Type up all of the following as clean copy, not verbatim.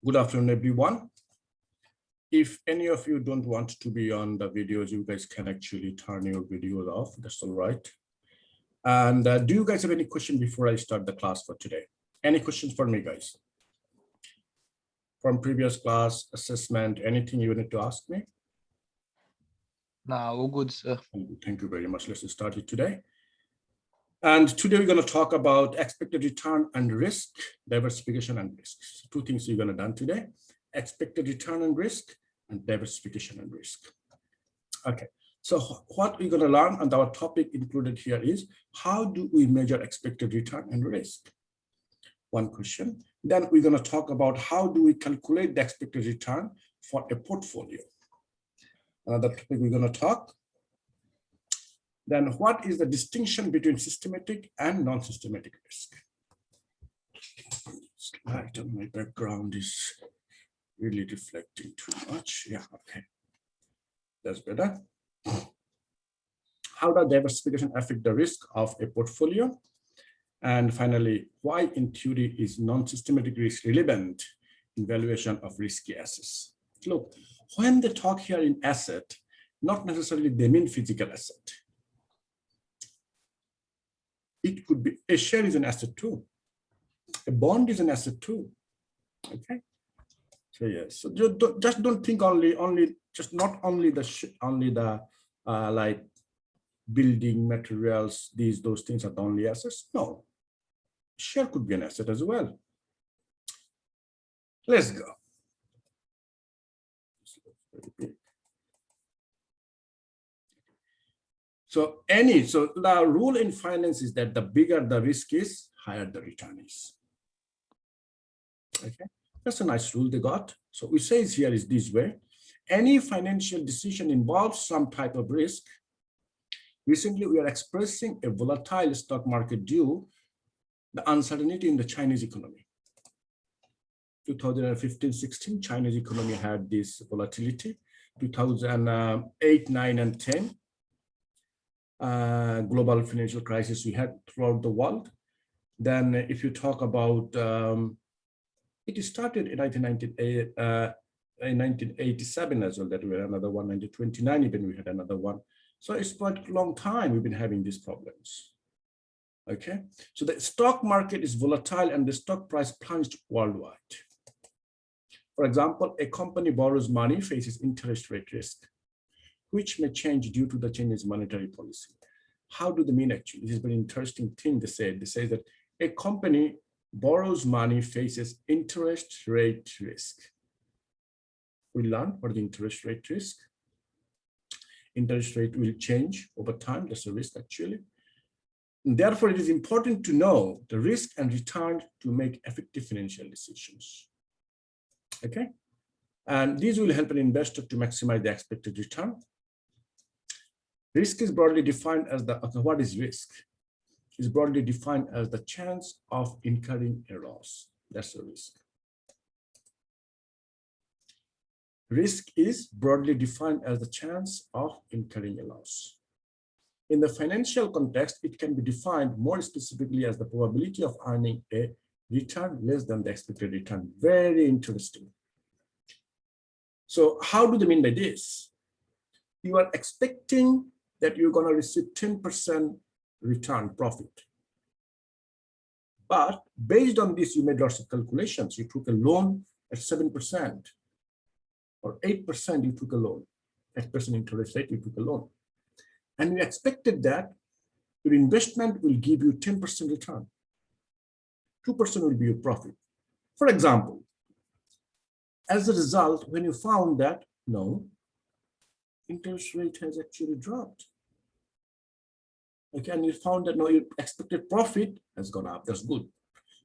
Good afternoon, everyone. If any of you don't want to be on the videos, you guys can actually turn your videos off. That's all right. And do you guys have any question before I start the class for today? Any questions for me, guys? From previous class, assessment, anything you need to ask me? No, all good, sir. Thank you very much. Let's start it today. And today we're going to talk about expected return and risk, diversification and risk. So two things you're going to do today: expected return and risk, and diversification and risk. Okay, so what we're going to learn, and our topic included here is, how do we measure expected return and risk? One question. Then we're going to talk about how do we calculate the expected return for a portfolio. Another topic we're going to talk. Then what is the distinction between systematic and non-systematic risk? Light on my background is really reflecting too much. Yeah, okay. That's better. How does diversification affect the risk of a portfolio? And finally, why in theory is non-systematic risk relevant in valuation of risky assets? Look, when they talk here in asset, not necessarily they mean physical asset. It could be a share is an asset too. A bond is an asset too. Okay. So yes. So just don't think not only the like building materials. Those things are the only assets. No. Share could be an asset as well. Let's go. So the rule in finance is that the bigger the risk is, higher the return is. Okay, that's a nice rule they got. So we say here is this way: any financial decision involves some type of risk. Recently, we are expressing a volatile stock market due the uncertainty in the Chinese economy. 2015-16, Chinese economy had this volatility. 2008, 9, and 10. Global financial crisis we had throughout the world. Then if you talk about, it started in 1987 as well, that we had another one, 1929 even we had another one. So it's quite a long time we've been having these problems. Okay, so the stock market is volatile and the stock price plunged worldwide. For example, a company borrows money, faces interest rate risk, which may change due to the Chinese monetary policy. How do they mean actually? This is a very interesting thing they say. They say that a company borrows money, faces interest rate risk. We learned what is interest rate risk. Interest rate will change over time. That's a risk actually. And therefore, it is important to know the risk and return to make effective financial decisions. Okay. And these will help an investor to maximize the expected return. Risk is broadly defined as what is risk? Is broadly defined as the chance of incurring a loss. That's a risk. Risk is broadly defined as the chance of incurring a loss. In the financial context, it can be defined more specifically as the probability of earning a return less than the expected return. Very interesting. So how do they mean by this? You are expecting that you're going to receive 10% return profit. But based on this, you made lots of calculations. You took a loan at 7%, or 8% you took a loan, 8% interest rate, you took a loan. And you expected that your investment will give you 10% return. 2% will be your profit. For example, as a result, when you found that, no, interest rate has actually dropped. Okay, and you found that no, your expected profit has gone up. That's good.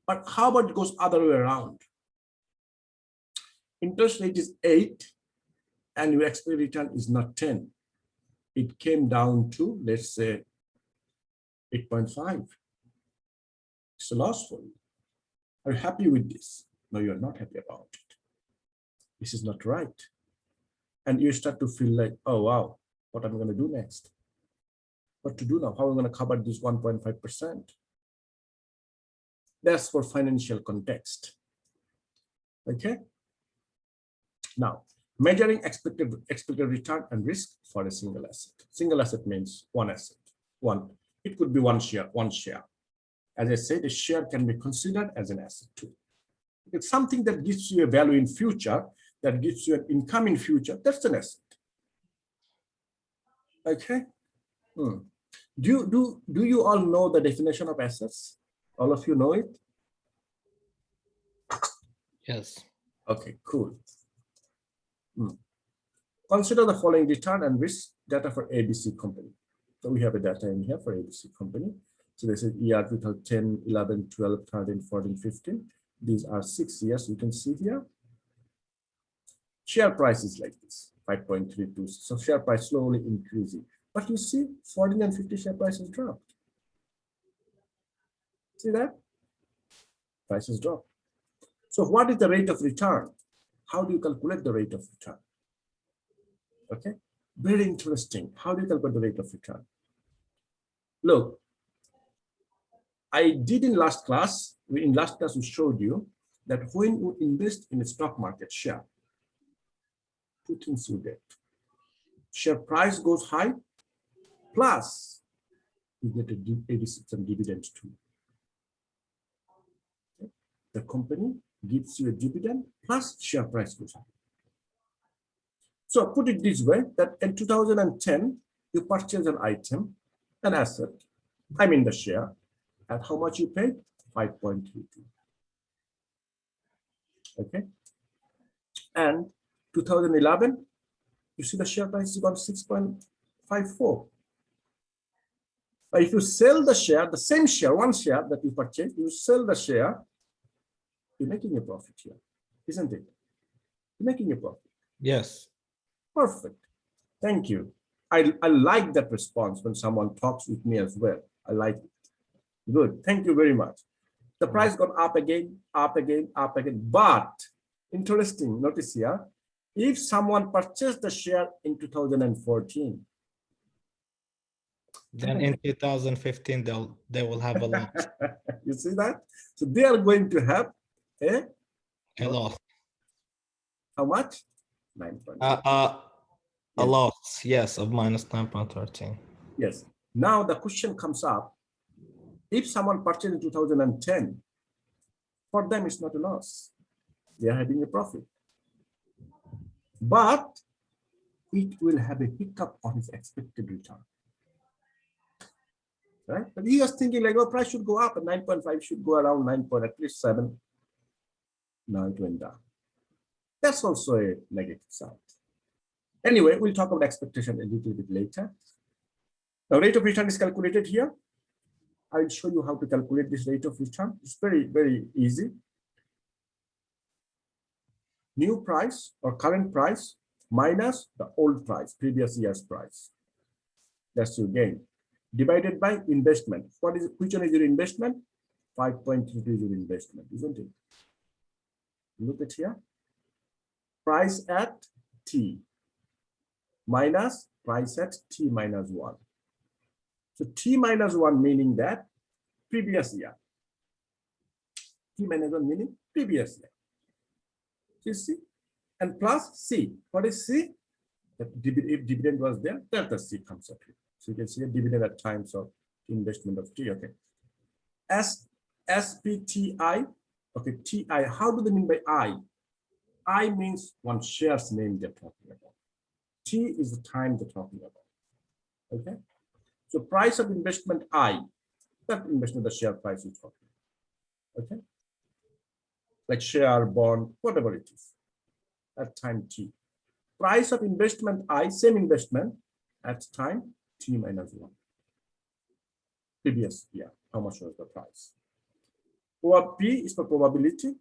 But how about it goes other way around? Interest rate is 8, and your expected return is not 10. It came down to, let's say, 8.5. It's a loss for you. Are you happy with this? No, you're not happy about it. This is not right. And you start to feel like, oh, wow, what am I going to do next? What to do now? How am I going to cover this 1.5%? That's for financial context. Okay. Now, measuring expected return and risk for a single asset. Single asset means one asset. One. It could be one share. As I said, a share can be considered as an asset too. It's something that gives you a value in future, that gives you an income in future. That's an asset. Okay. Do you all know the definition of assets? All of you know it? Yes. Okay, cool. Consider the following return and risk data for ABC company. So we have a data in here for ABC company. So this is year 2010, 11, 12, 13, 14, 15. These are 6 years. You can see here. Share price is like this, 5.32. So share price slowly increasing. But you see, 14 and 50 share prices dropped. See that? Prices drop. So what is the rate of return? How do you calculate the rate of return? Okay, very interesting. How do you calculate the rate of return? Look, I did in last class, we showed you that when you invest in a stock market share, two things you get. Share price goes high, plus you get some dividend too. Okay. The company gives you a dividend plus share price goes high. So put it this way, that in 2010, you purchase an item, an asset, I mean the share, at how much you pay? 5.32. Okay. And 2011, you see the share price is about 6.54. But if you sell the share, the same share, one share that you purchase, you sell the share, you're making a profit here, isn't it? You're making a profit. Yes. Perfect. Thank you. I like that response when someone talks with me as well. I like it. Good. Thank you very much. The price got up again, up again, up again. But interesting, notice here, if someone purchased the share in 2014, then in 2015 they will have a loss. You see that? So they are going to have a loss. How much? 9. A loss, yes, of minus 9.13. Yes. Now the question comes up. If someone purchased in 2010, for them it's not a loss. They are having a profit. But it will have a hiccup on his expected return. Right? But he was thinking like, oh, price should go up, and 9.5 should go around 9 point, at least 7. Now it went down. That's also a negative side. Anyway, we'll talk about expectation a little bit later. The rate of return is calculated here. I'll show you how to calculate this rate of return. It's very, very easy. New price or current price minus the old price, previous year's price. That's your gain. Divided by investment. Which one is your investment? 5.32 is your investment, isn't it? Look at here. Price at T minus price at T minus 1. So T minus 1 meaning that previous year. T minus 1 meaning previous year. You see? And plus C. What is C? If dividend was there, then the C comes up here. So you can see a dividend at times of investment of T. Okay. SPTI. Okay, TI. How do they mean by I? I means one share's name they're talking about. T is the time they're talking about. Okay. So price of investment I, that investment, the share price is talking about. Okay. Like share, bond, whatever it is. At time T. Price of investment I, same investment at time T minus 1. Previous year, how much was the price? P is for probability.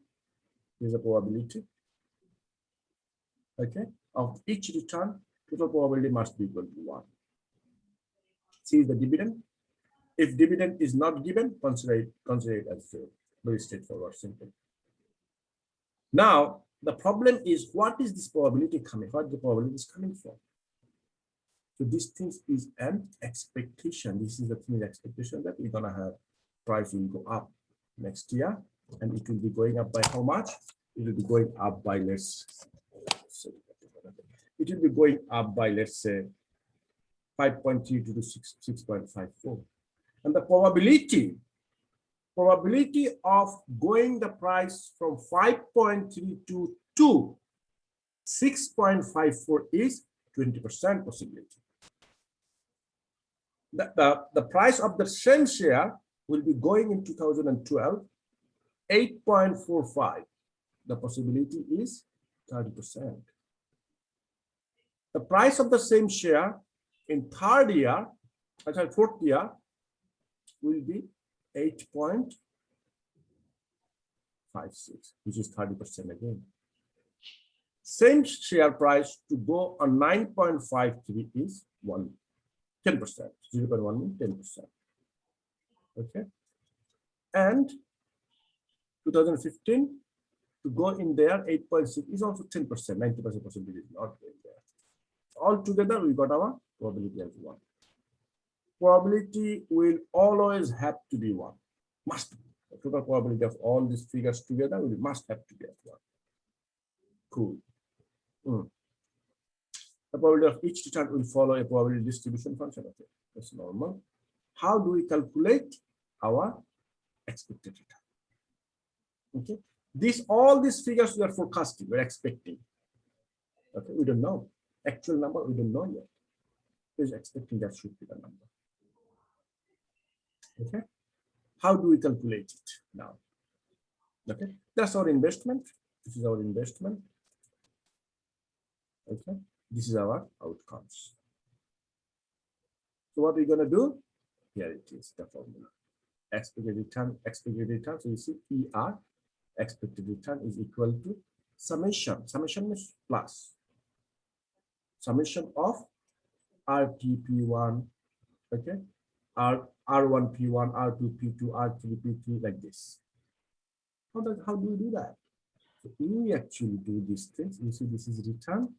Is a probability. Okay. Of each return, total probability must be equal to 1. C is the dividend. If dividend is not given, consider it as 0. Very straightforward, simple. Now, the problem is, what is this probability coming? What the probability is coming from? So this thing is an expectation. This is the thing, expectation that we're gonna have price will go up next year, and it will be going up by how much? It will be going up by, let's say it will be going up by, let's say, 5.3 to 6.54. And the probability of going the price from 5.3 to 6.54 is 20% possibility. The price of the same share will be going in 2012, 8.45. The possibility is 30%. The price of the same share in fourth year will be 8.56, which is 30% again. Same share price to go on 9.53 is 10%. 0.1 means 10%. Okay. And 2015 to go in there, 8.6 is also 10%, 90% possibility is not going there. Altogether, we got our probability as 1. Probability will always have to be 1. Must be. The total probability of all these figures together must have to be at 1. Cool. The probability of each return will follow a probability distribution function. Okay, that's normal. How do we calculate our expected return? Okay, all these figures we are forecasting, we're expecting. Okay, we don't know. Actual number, we don't know yet. We're expecting that should be the number. Okay, how do we calculate it now? Okay, that's our investment. This is our investment. Okay, this is our outcomes. So what we're going to do? Here it is, the formula. Expected return. So you see ER, expected return is equal to summation. Summation means plus. Summation of RTP1, okay, R1P1, R2P2, R3P3, like this. How do we do that? So we actually do these things. You see, this is return.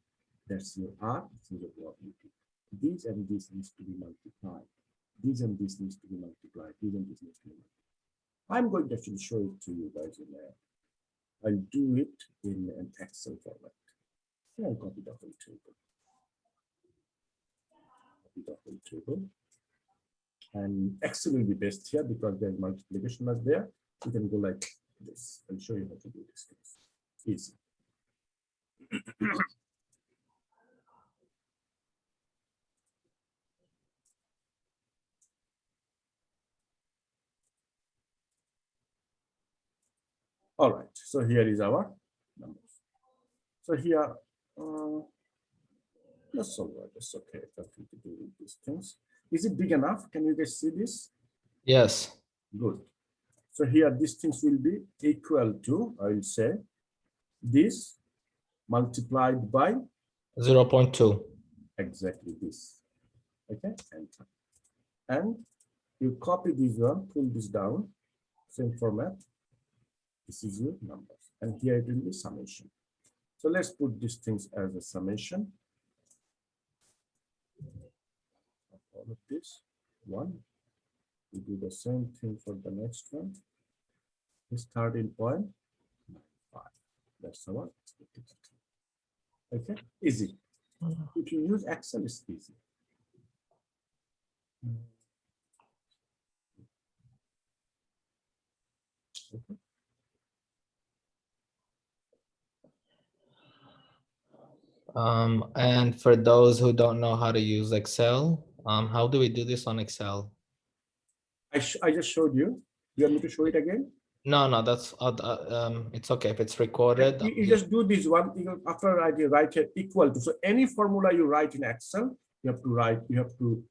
That's your R. This is your probability. These and this needs to be multiplied. These and this needs to be multiplied. These and this needs to be multiplied. I'm going to actually show it to you guys in there. I'll do it in an Excel format. Here I'll copy the whole table. Copy the whole table. And Excel will be best here because there's multiplication is there. You can go like this. I'll show you how to do this. Easy. All right, so here is our numbers. So here, that's all right. That's okay. Nothing to do with these things. Is it big enough? Can you guys see this? Yes. Good. So here, these things will be equal to, I will say, this multiplied by 0.2. Exactly this. Okay, enter. And you copy this one, pull this down, same format. This is your numbers, and here it will be summation. So let's put these things as a summation. All of this one. We do the same thing for the next one. It's 13.95. That's our expected. Okay, easy. If you use Excel, it's easy. Okay. And for those who don't know how to use Excel, how do we do this on Excel? I just showed you. You want me to show it again? No, that's it's okay if it's recorded. You just do this one. After you write it equal to. So any formula you write in Excel, you have to write. You have to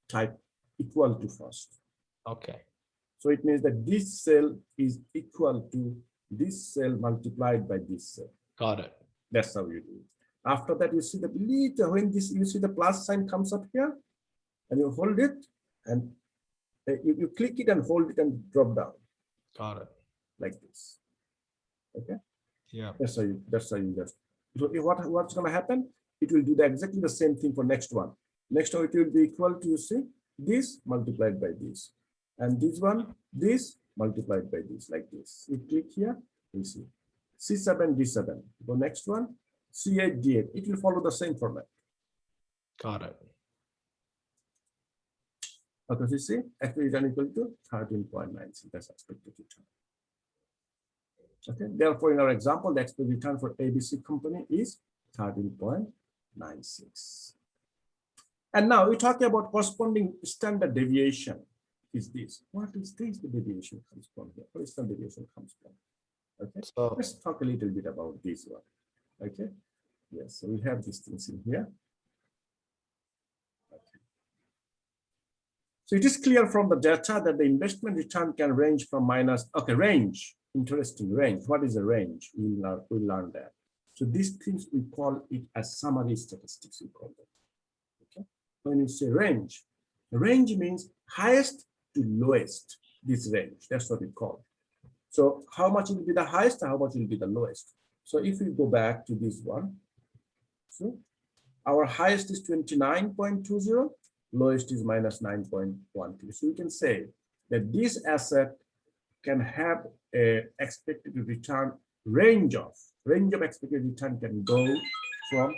type equal to first. Okay. So it means that this cell is equal to this cell multiplied by this cell. Got it. That's how you do it. After that, you see the little, when this, you see the plus sign comes up here, and you hold it, and you click it and hold it and drop down. Got it. Like this. Okay. Yeah. That's how you just. So what's going to happen? It will do exactly the same thing for next one. Next one, it will be equal to, you see, this multiplied by this, and this one, this multiplied by this, like this. You click here, you see C7, D7. Go next one, C8, D8. It will follow the same format. Got it. Okay, so you see, expected return equal to 13.96. That's expected return. Okay, therefore, in our example, the expected return for ABC company is 13.96. And now we talk about corresponding standard deviation. Is this? What is this? The deviation comes from here. What is the deviation comes from? Okay, So let's talk a little bit about this one. Okay, yes, so we have these things in here. Okay. So it is clear from the data that the investment return can range from minus, okay, range, interesting range. What is a range? We'll learn that. So these things, we call it as summary statistics, we call them. Okay, when you say range means highest to lowest, this range, that's what we call. So how much will be the highest, how much will be the lowest? So if we go back to this one, so our highest is 29.20, lowest is minus 9.13. So we can say that this asset can have a expected return range of expected return can go from,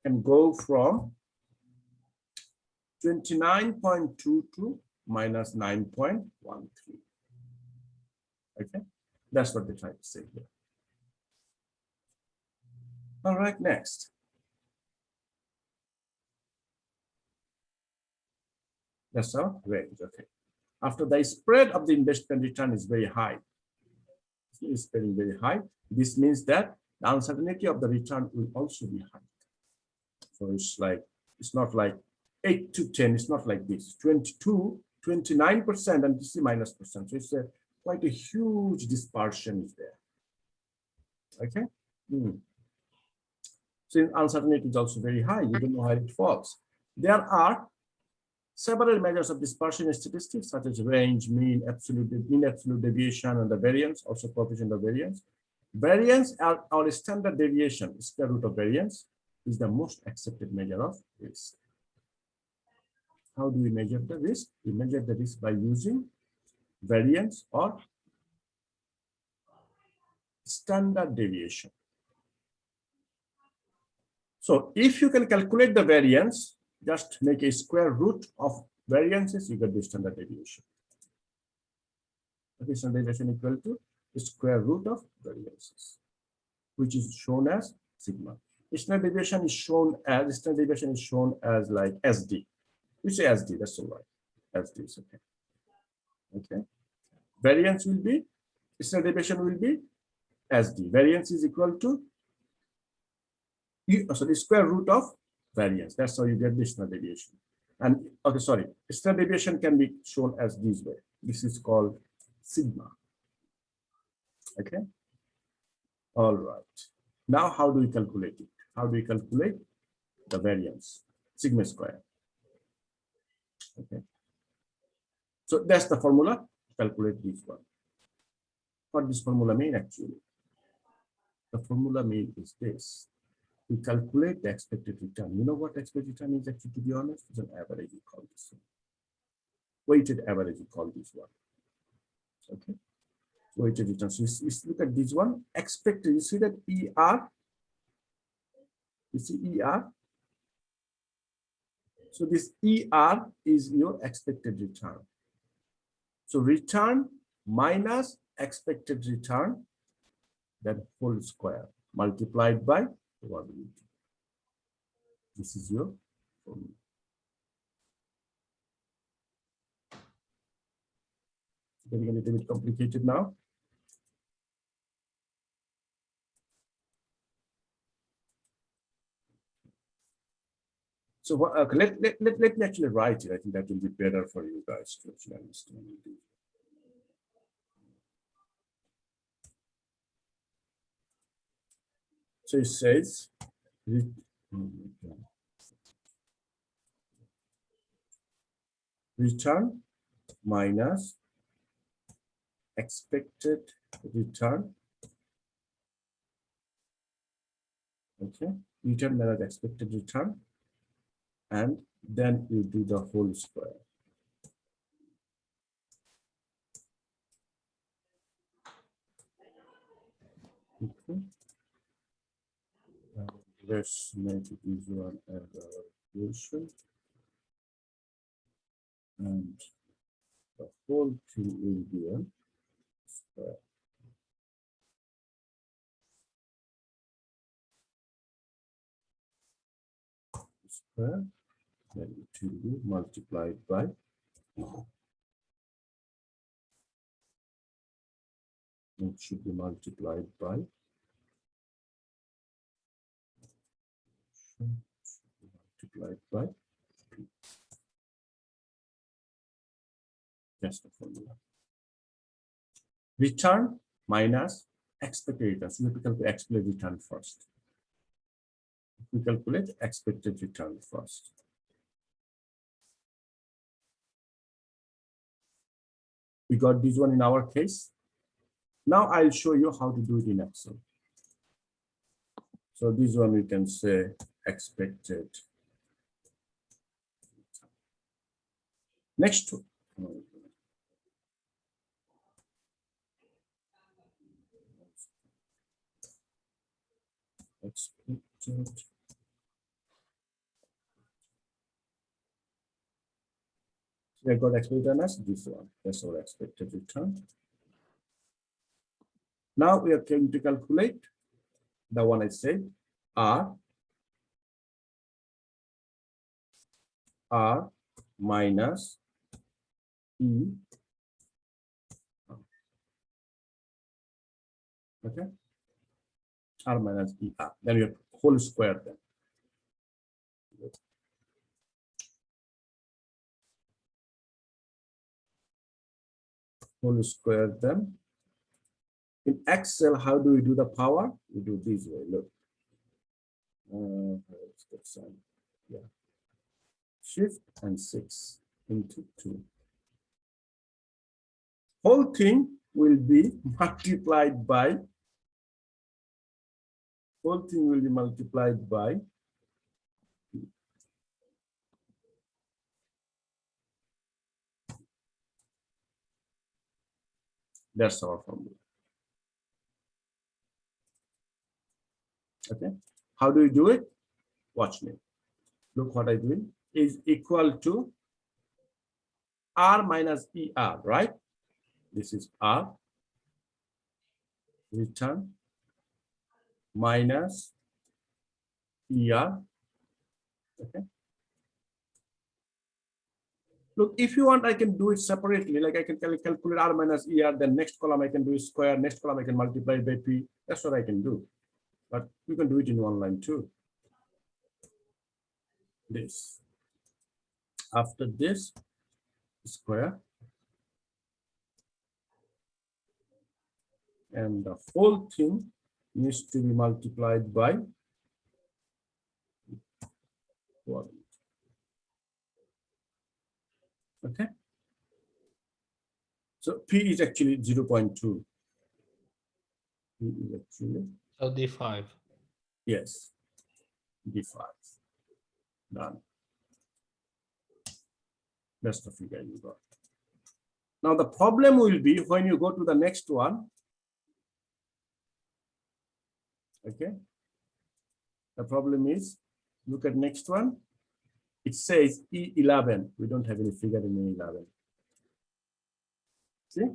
can go from 29.2 to minus 9.13. Okay, that's what they're trying to say here. All right, next. That's our range. Okay. After the spread of the investment return is very high, it's very high. This means that the uncertainty of the return will also be high. So it's like, it's not like 8 to 10, it's not like this. 22, 29%, and this is minus percent. So it's quite a huge dispersion is there. Okay. So uncertainty is also very high. You don't know how it falls. There are several measures of dispersion in statistics, such as range, mean, absolute deviation, and the variance, also coefficient of variance. Variance or standard deviation, square root of variance, is the most accepted measure of risk. How do we measure the risk? We measure the risk by using variance or standard deviation. So if you can calculate the variance, just make a square root of variances, you get the standard deviation. Okay, standard deviation equal to the square root of variances, which is shown as sigma. Standard deviation is shown as like SD. We say SD, that's all right. SD is okay. Okay. Variance will be, standard deviation will be SD. Variance is equal to the square root of variance. That's how you get the standard deviation. And okay, sorry, standard deviation can be shown as this way. This is called sigma. Okay. All right. Now, how do we calculate it? How do we calculate the variance? Sigma square. Okay. So that's the formula to calculate this one. What does formula mean actually? The formula mean is this. We calculate the expected return. You know what expected return is actually, to be honest? It's an average, we call this one. Weighted average, we call this one. Okay. Weighted return. So let's look at this one. Expected, you see that ER? You see ER? So this ER is your expected return. So return minus expected return, that whole square multiplied by probability. This is your formula. Getting a little bit complicated now. So okay, let me actually write it. I think that will be better for you guys to actually understand. So it says return minus expected return. Okay, return minus expected return, and then you do the whole square. Okay. Let's make this one as our equation. And the whole thing will be a square. Square, then it will be multiplied by it should be multiplied by P. That's the formula. Return minus expected return. So we calculate expected return first. We calculate expected return first. We got this one in our case. Now I'll show you how to do it in Excel. So this one we can say expected. Next one. Expected. We got expected return as this one. That's our expected return. Now we are going to calculate the one I said, R minus E. Okay. R minus E R. Then we have whole square then. Whole square then. In Excel, how do we do the power? We do this way. Look. Let's get some. Yeah. Shift and 6 into 2. Whole thing will be multiplied by. Whole thing will be multiplied by. That's our formula. Okay. How do we do it? Watch me. Look what I do. Is equal to R minus ER, right? This is R. Return minus ER. Okay. Look, if you want, I can do it separately. Like I can calculate R minus ER, then next column I can do square, next column I can multiply by P. That's what I can do. But you can do it in one line too. This. After this, square. And the whole thing needs to be multiplied by 1. Okay. So P is actually 0.2. P is actually. So D5. Yes. D5. Done. That's the figure you got. Now the problem will be when you go to the next one. Okay. The problem is, look at next one. It says E11. We don't have any figure in E11. See?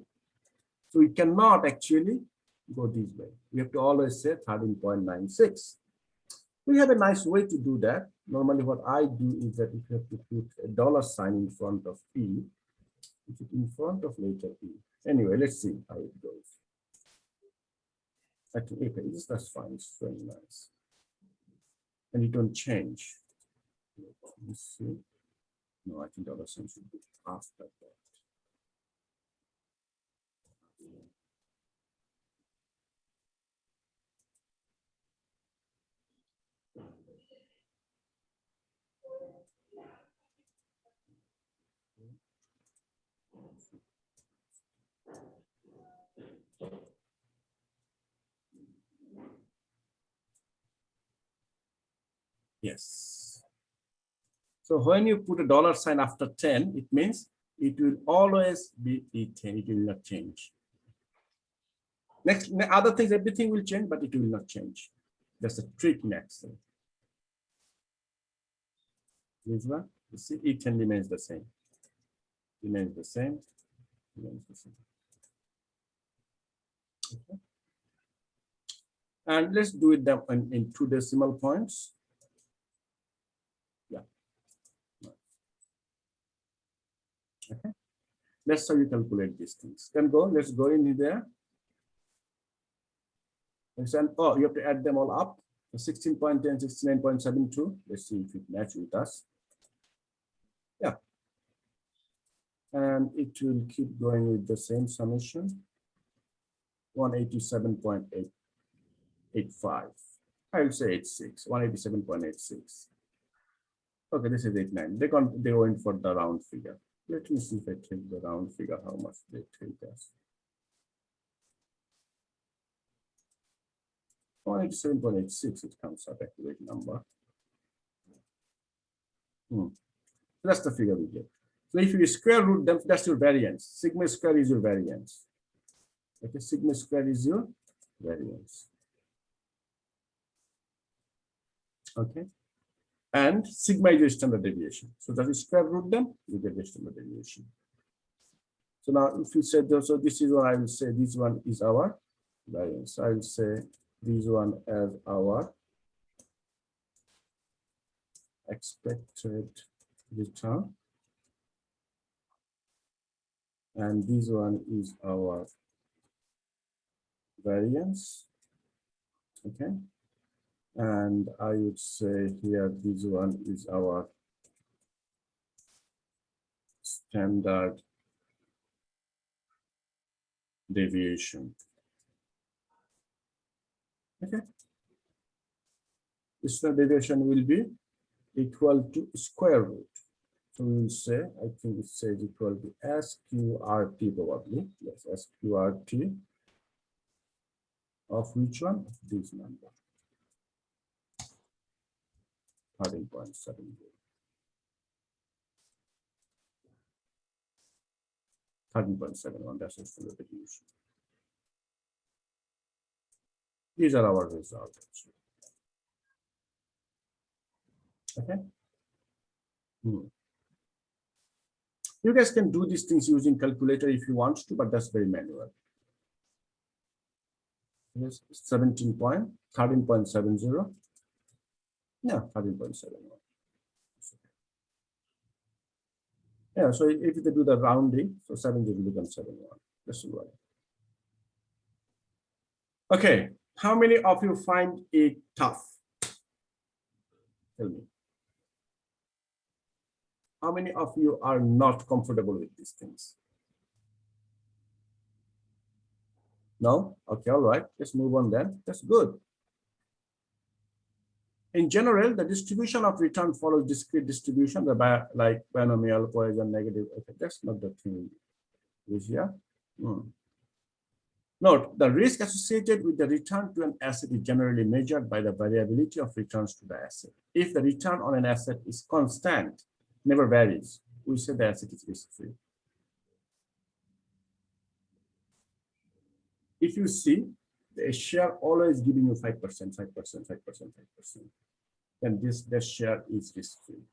So we cannot actually go this way. We have to always say 13.96. We have a nice way to do that. Normally what I do is that if you have to put a dollar sign in front of E, put it in front of letter E. Anyway, let's see how it goes. I think okay, that's fine. It's very nice. And it don't change. Let's see. No, I think dollar sign should be after that. Yes. So when you put a dollar sign after 10, it means it will always be E10. It will not change. Next, other things, everything will change, but it will not change. That's a trick in Excel. This one, you see, E10 remains the same. Remains the same. Remains the same. Okay. And let's do it down in 2 decimal points. Yeah. Okay. That's how you calculate these things. Can go. Let's go in there. And oh, you have to add them all up. 16.10, 69.72. Let's see if it matches with us. Yeah. And it will keep going with the same summation. 187.885. I will say 86. 187.86. Okay, this is 89. They went for the round figure. Let me see if I take the round figure, how much they take us. 187.86, it comes out accurate number. That's the figure we get. So if you square root them, that's your variance. Sigma square is your variance. Okay, sigma square is your variance. Okay. And sigma is your standard deviation. So that is square root them, you get the standard deviation. So now if you said, so this is what I will say, this one is our variance. I will say this one as our expected return. And this one is our variance. Okay. And I would say here, this one is our standard deviation. Okay. The standard deviation will be equal to square root. So we will say, I think it says equal to SQRT probably. Yes, SQRT of which one? This number. 13.70. 13.71, that's the standard deviation. These are our results. Okay. You guys can do these things using calculator if you want to, but that's very manual. Yes, 13.70. Yeah, 13.71. Yeah, so if you do the rounding, so 70 will become 71. That's right. Okay, how many of you find it tough? Tell me. How many of you are not comfortable with these things? No? Okay, all right. Let's move on then. That's good. In general, the distribution of return follows discrete distribution, like binomial, Poisson, negative. Okay, that's not the thing. Here. Note, the risk associated with the return to an asset is generally measured by the variability of returns to the asset. If the return on an asset is constant, never varies, we say the asset is risk-free. If you see, the share always giving you 5%, 5%, 5%, 5%, then this share is risk-free.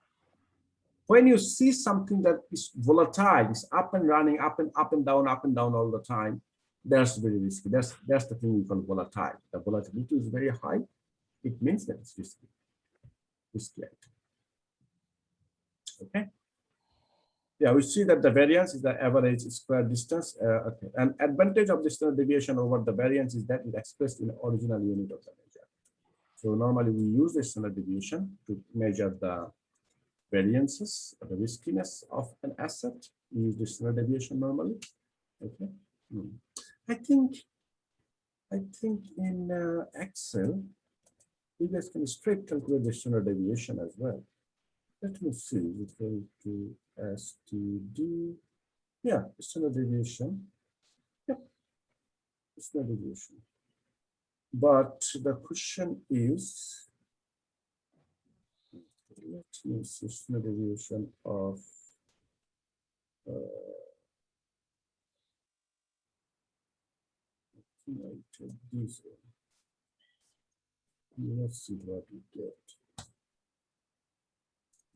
When you see something that is volatile, is up and running, up and down all the time, that's very risky. That's the thing we call volatile. The volatility is very high. It means that it's risky. Okay. Yeah, we see that the variance is the average square distance. Okay. An advantage of the standard deviation over the variance is that it expressed in original unit of the measure. So normally we use the standard deviation to measure the variances or the riskiness of an asset. We use the standard deviation normally. Okay. I think in Excel, you guys can straight calculate the standard deviation as well. Let me see, equal to STD. Yeah, standard deviation. Yep, standard deviation. But the question is, let me see standard deviation of this one. Let's see what we get.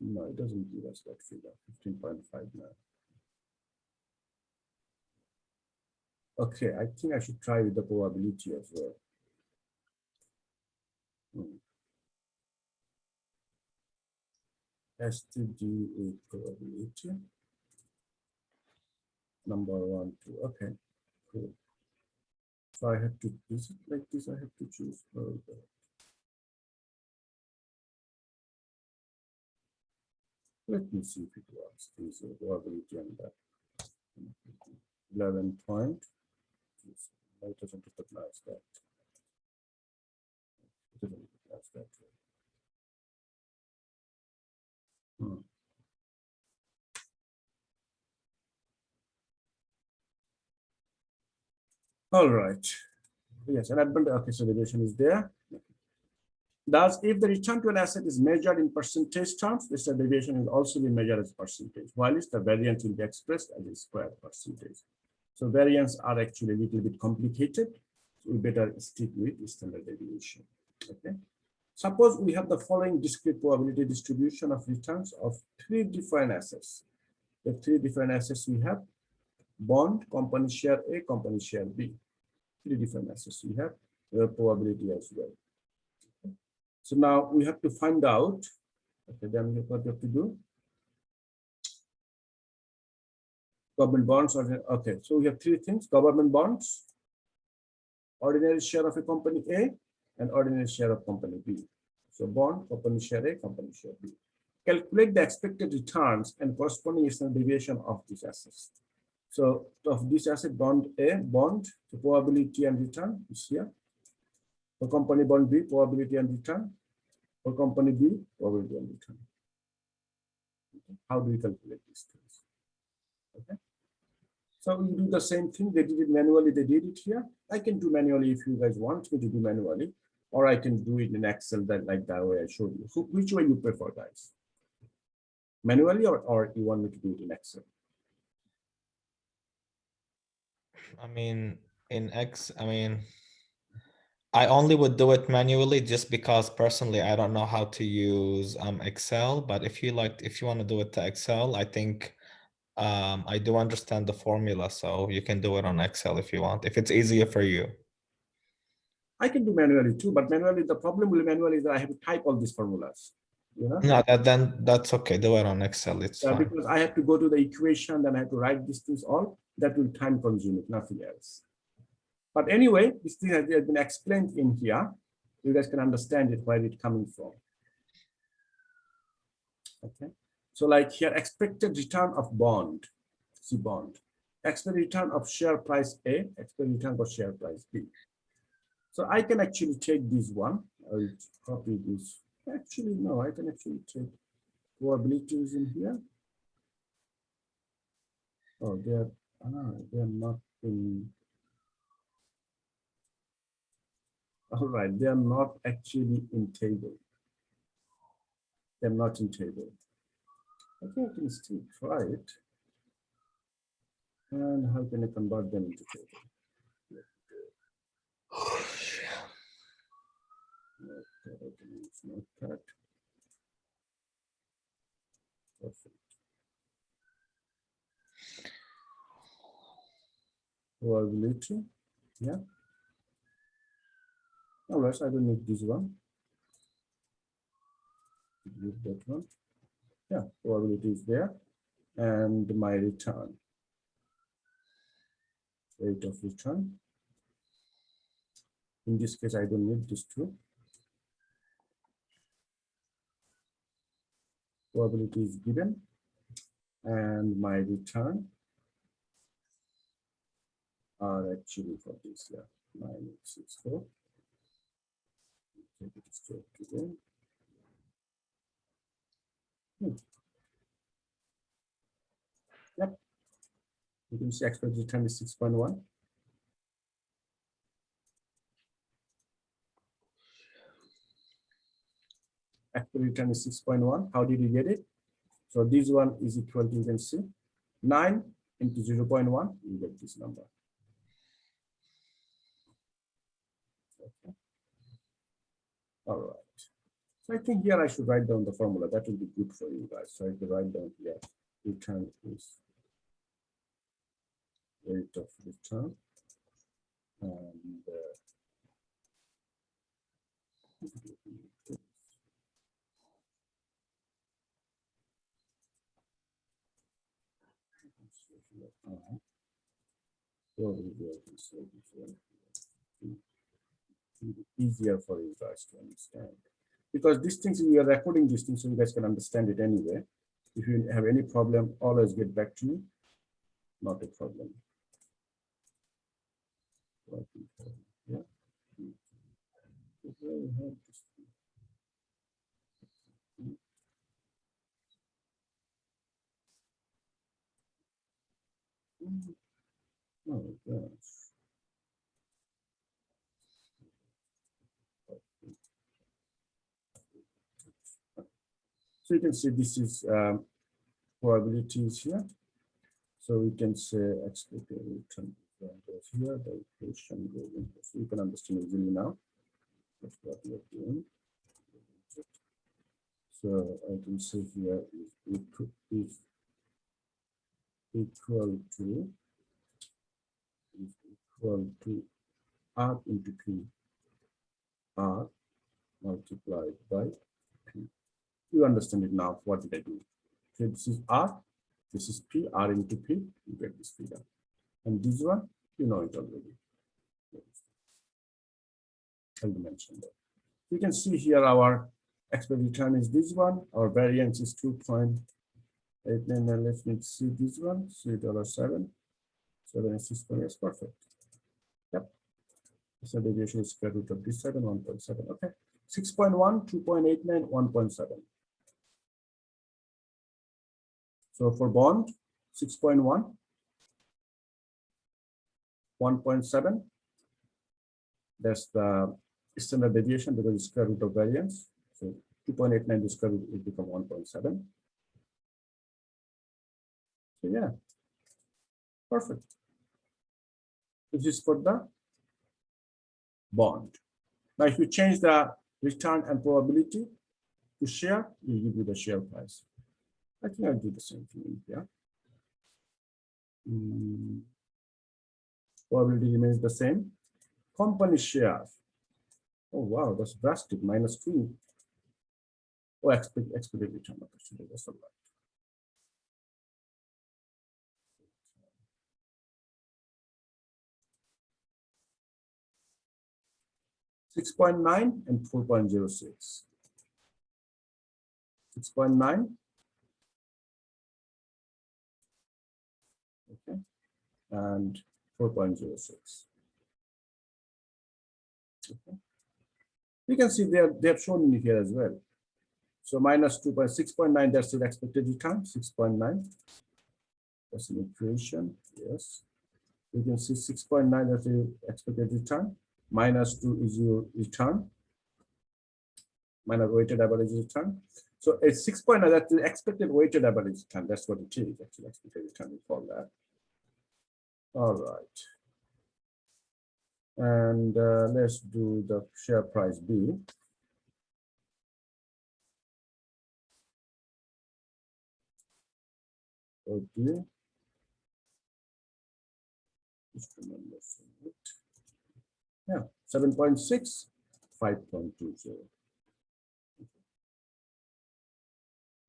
No, it doesn't give us that figure, 15.5 now. Okay, I think I should try with the probability as well. STD probability. Number 1, 2. Okay, cool. So I have to, is it like this? I have to choose. Okay. Let me see if it works. This is probability and that. 11 point. It doesn't recognize that. It doesn't recognize that. All right. Yes, an advantage. Okay, so the deviation is there. Thus, if the return to an asset is measured in percentage terms, the standard deviation will also be measured as percentage, while the variance will be expressed as a square percentage. So variance are actually a little bit complicated. So we better stick with standard deviation. Okay. Suppose we have the following discrete probability distribution of returns of 3 different assets. The 3 different assets we have: bond, company share A, company share B. 3 different assets we have the probability as well. Okay. So now we have to find out. Okay, then what we have to do. Government bonds are okay. So we have 3 things: government bonds, ordinary share of a company A, and ordinary share of company B. So bond, company share A, company share B. Calculate the expected returns and corresponding standard deviation of these assets. So of this asset, bond A, bond, the probability and return is here. For company bond B, probability and return. For company B, probability and return. Okay. How do we calculate these things? Okay. So we do the same thing. They did it manually. They did it here. I can do manually if you guys want me to do manually, or I can do it in Excel that like that way I showed you. So which way you prefer, guys? Manually, or you want me to do it in Excel? I only would do it manually just because personally I don't know how to use Excel. But if you want to do it to Excel, I think I do understand the formula, so you can do it on Excel if you want, if it's easier for you. I can do manually too, but manually the problem with manually is that I have to type all these formulas. You know? No, then that's okay. Do it on Excel. It's fine. Because I have to go to the equation, then I have to write these things all. That will time consume it, nothing else. But anyway, this thing has been explained in here. You guys can understand it, where it's coming from. Okay. So like here, expected return of bond, see bond. Expected return of share price A, expected return for share price B. So I can actually take this one. I'll copy this. Actually, no, I can actually take probabilities in here. Oh, they're not in. All right, they are not actually in table. They're not in table. I think I can still try it. And how can I convert them into table? Perfect. Probability, yeah. All right, I don't need this one. Use that one. Yeah, probability is there. And my return. Rate of return. In this case, I don't need this two. Probability is given. And my return are actually for this, yeah, 964. Take it straight to them. Yep. You can see expected return is 6.1. Expected return is 6.1. How did you get it? So this one is equal to, you can see, 9 into 0.1, you get this number. Okay. All right. I think here I should write down the formula. That will be good for you guys. So I can write down here, return is rate of return. And easier for you guys to understand, because these things we are recording these things so you guys can understand it anyway. If you have any problem, always get back to me. Not a problem. Yeah. Oh, gosh. So you can see this is probabilities here. So we can say expected return goes here, the equation goes in. So you can understand easily now. That's what we are doing. So I can say here is equal to R into P, R multiplied by P. You understand it now. What did I do? So this is R, this is P, R into P, you get this figure. And this one, you know it already. I'll mention that. You can see here our expected return is this one, our variance is 2.89, and let me see this one, $3.07, 7.6, yes, perfect. Yep. So deviation is square root of this 7, 1.7. Okay. 6.1, 2.89, 1.7. So for bond, 6.1, 1.7. That's the standard deviation because it's square root of variance. So 2.89 the square root will become 1.7. So yeah, perfect. This is for the bond. Now, if you change the return and probability to share, will give you the share price. I think I'll do the same thing here. Probability remains the same. Company share. Oh wow, that's drastic. -2. Oh, expected return. Okay, that's all right. $6.9 and 4.06. 6.9. Okay, and 4.06. Okay. You can see they have shown in here as well. So -2.6.9, that's the expected return, 6.9. That's an equation, yes. You can see 6.9 that's the expected return, -2 is your return, minus weighted average return. So a 6.9, that's the expected weighted average return. That's what it is, actually, expected return, we call that. All right. And let's do the share price B. Okay. Just remember it. Yeah, 7.6, 5.20.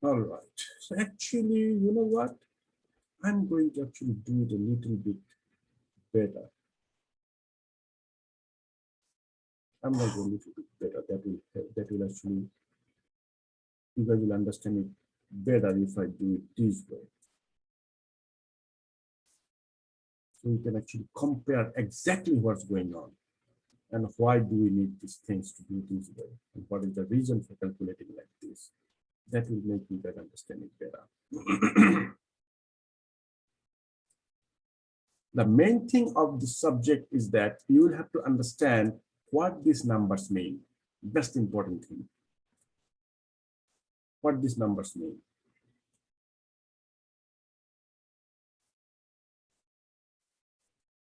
All right. So actually, you know what? I'm going to actually do it a little bit better. I'm going to do a little bit better. That will actually, you guys will understand it better if I do it this way. So we can actually compare exactly what's going on and why do we need these things to do this way and what is the reason for calculating like this. That will make you guys understand it better. The main thing of the subject is that you will have to understand what these numbers mean. That's the important thing. What these numbers mean.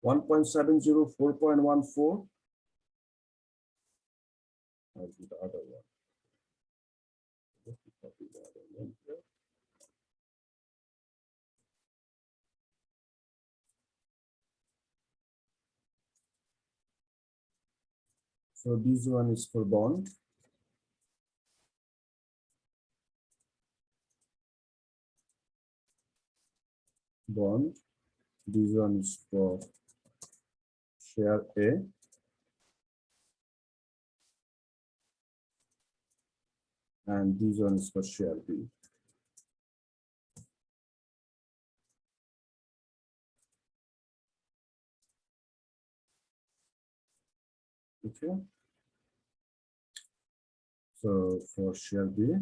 $1.70, 4.14. I'll do the other one. So this one is for bond. Bond. This one is for share A. And this one is for share B. Okay. So for share B,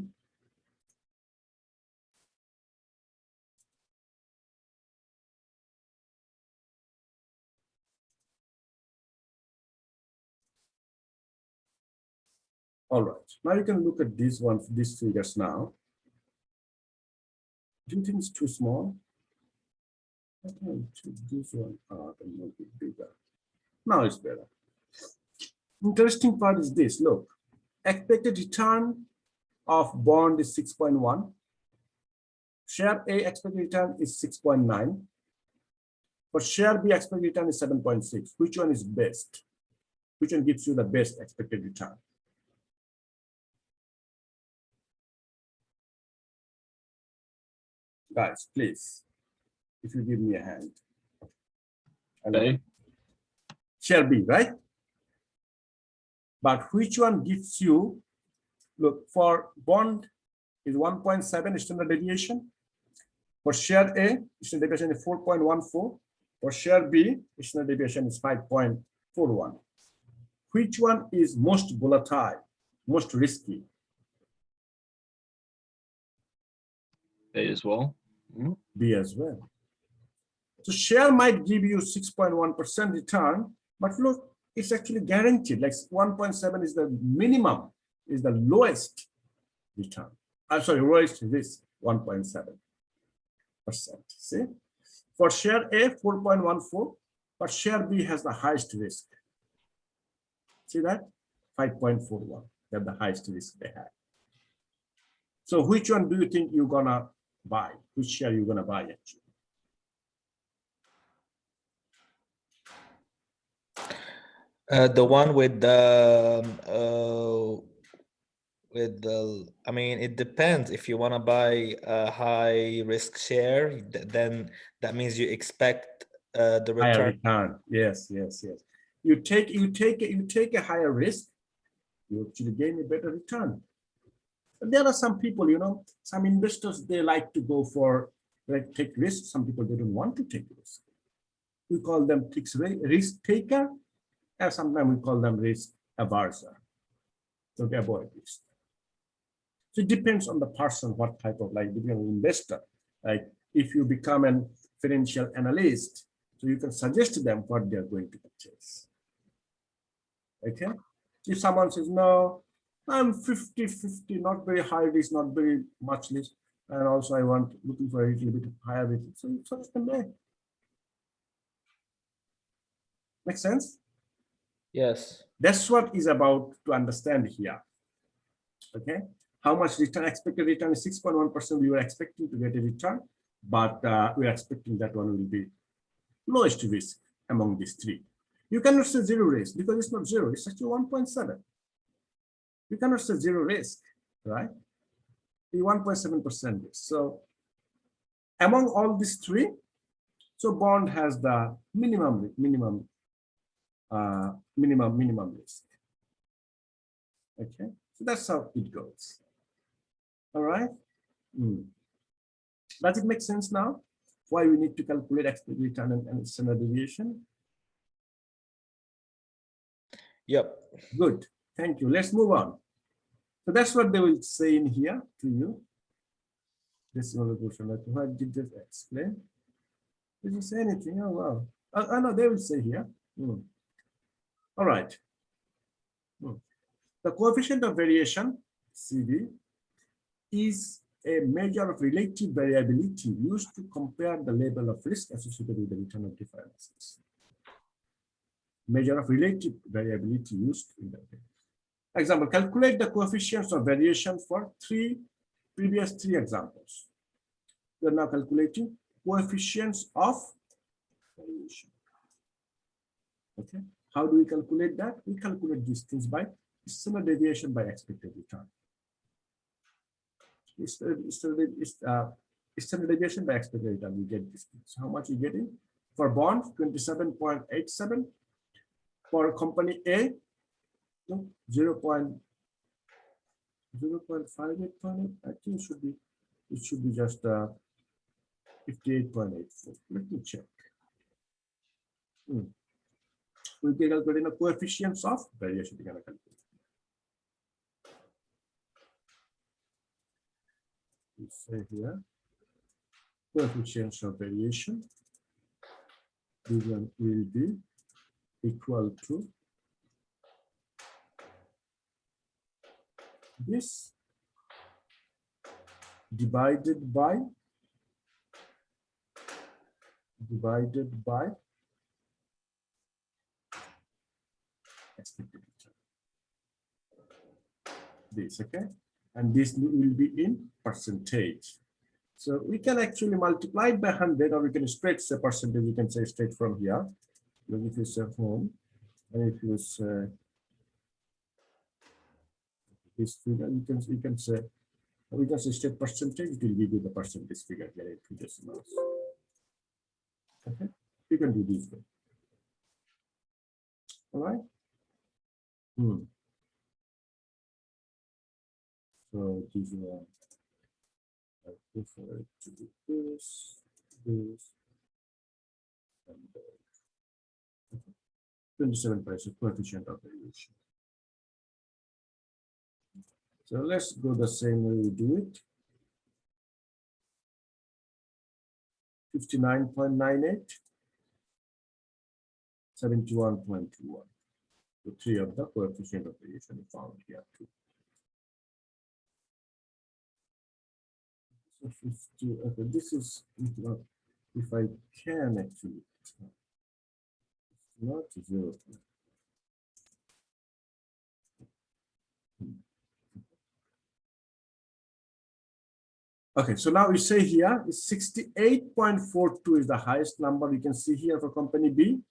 all right. Now you can look at these ones, these figures now. Do you think it's too small? I think this one a little bit bigger. Now it's better. Interesting part is this. Look, expected return of bond is 6.1. Share A expected return is 6.9. For share B expected return is 7.6. Which one is best? Which one gives you the best expected return? Guys, please, if you give me a hand. A. Share B, right? But which one gives you, look, for bond is 1.7 standard deviation. For share A, standard deviation is 4.14. For share B, standard deviation is 5.41. Which one is most volatile, most risky? A as well. B as well. So share might give you 6.1% return, but look, it's actually guaranteed. Like 1.7 is the minimum, is the lowest return. I'm sorry, lowest risk, 1.7%. See, for share A, 4.14, but share B has the highest risk. See that? 5.41. They're the highest risk they have. So which one do you think you're gonna buy? Which share you're gonna buy actually? The one with the I mean, it depends. If you want to buy a high risk share, then that means you expect the Higher return. return. Yes, yes, yes. You take a higher risk, you actually gain a better return. But there are some people, you know, some investors, they like to go for, like, take risks. Some people, they don't want to take risks. We call them risk taker, and sometimes we call them risk averser. So they avoid risk. So it depends on the person, what type of, like, become an investor. Like if you become an financial analyst, so you can suggest to them what they're going to purchase. Okay. If someone says, no, I'm 50-50, not very high risk, not very much risk, and also I want looking for a little bit higher risk, so you suggest them there. Make sense? Yes. That's what is about to understand here. Okay. How much return, expected return is 6.1%. We were expecting to get a return, but we are expecting that one will be lowest risk among these three. You cannot say zero risk because it's not zero, it's actually 1.7. You cannot say zero risk, right? The 1.7% risk. So among all these three, so bond has the minimum risk. Okay, so that's how it goes. All right. Does it make sense now? Why we need to calculate expected return and standard deviation? Yep. Good. Thank you. Let's move on. So that's what they will say in here to you. This is another question. What did they explain? Did you say anything? Oh, wow. Oh, no, they will say here. All right. The coefficient of variation, CD, is a measure of relative variability used to compare the level of risk associated with the return of different assets. Measure of relative variability used in the example. Calculate the coefficients of variation for previous three examples. We are now calculating coefficients of variation. Okay. How do we calculate that? We calculate these things by standard deviation by expected return. Standard deviation by expected return, we get this. So how much you getting? For bond, 27.87. For company A, no, 0.58. I think it should be just 58.84. Let me check. We can calculate the coefficients of variation. We say here coefficients of variation. This one will be equal to this divided by expected return. This, okay, and this will be in percentage. So we can actually multiply it by 100, or we can straight say percentage. You can say straight from here. Look, if you say home, and if you say this figure, you can say, we can say straight percentage. It will give you the percentage figure here in 2 decimals. Okay, you can do this way. All right. So this one, I prefer it to do this, and 27% coefficient of variation. So let's go the same way we do it. 59.98, 71.21. The 3 of the coefficient of variation found here too. So 50, okay, this is not, if I can actually, it's not 0. Okay, so now we say here is 68.42 is the highest number you can see here for company B.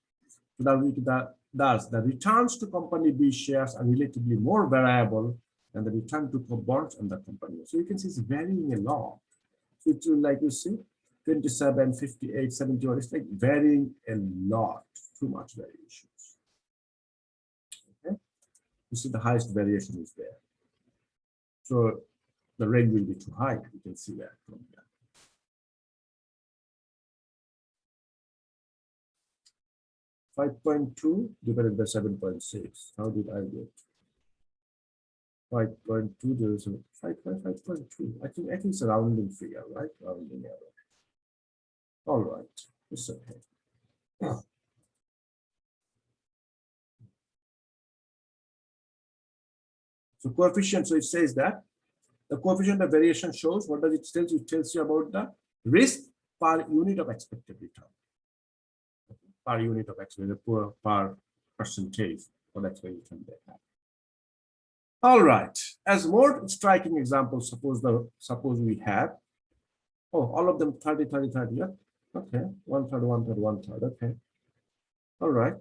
So that the returns to company B shares are relatively more variable than the return to bonds and the company. So you can see it's varying a lot. So it's like you see 27, 58, 71, it's like varying a lot, too much variations. Okay, you see the highest variation is there. So the range will be too high. You can see that from here. .2 divided by 7.6. How did I get 5.2? There is a 5.2. I think it's a rounding figure, right? Rounding error. All right, it's okay. So coefficient. So it says that the coefficient of variation shows, what does it tell you? It tells you about the risk per unit of expected return. Per unit of expected per percentage of expected return they have. All right. As more striking examples, suppose we have, all of them 30, 30, 30. Yeah. Okay. 1/3, 1/3, 1/3. Okay. All right.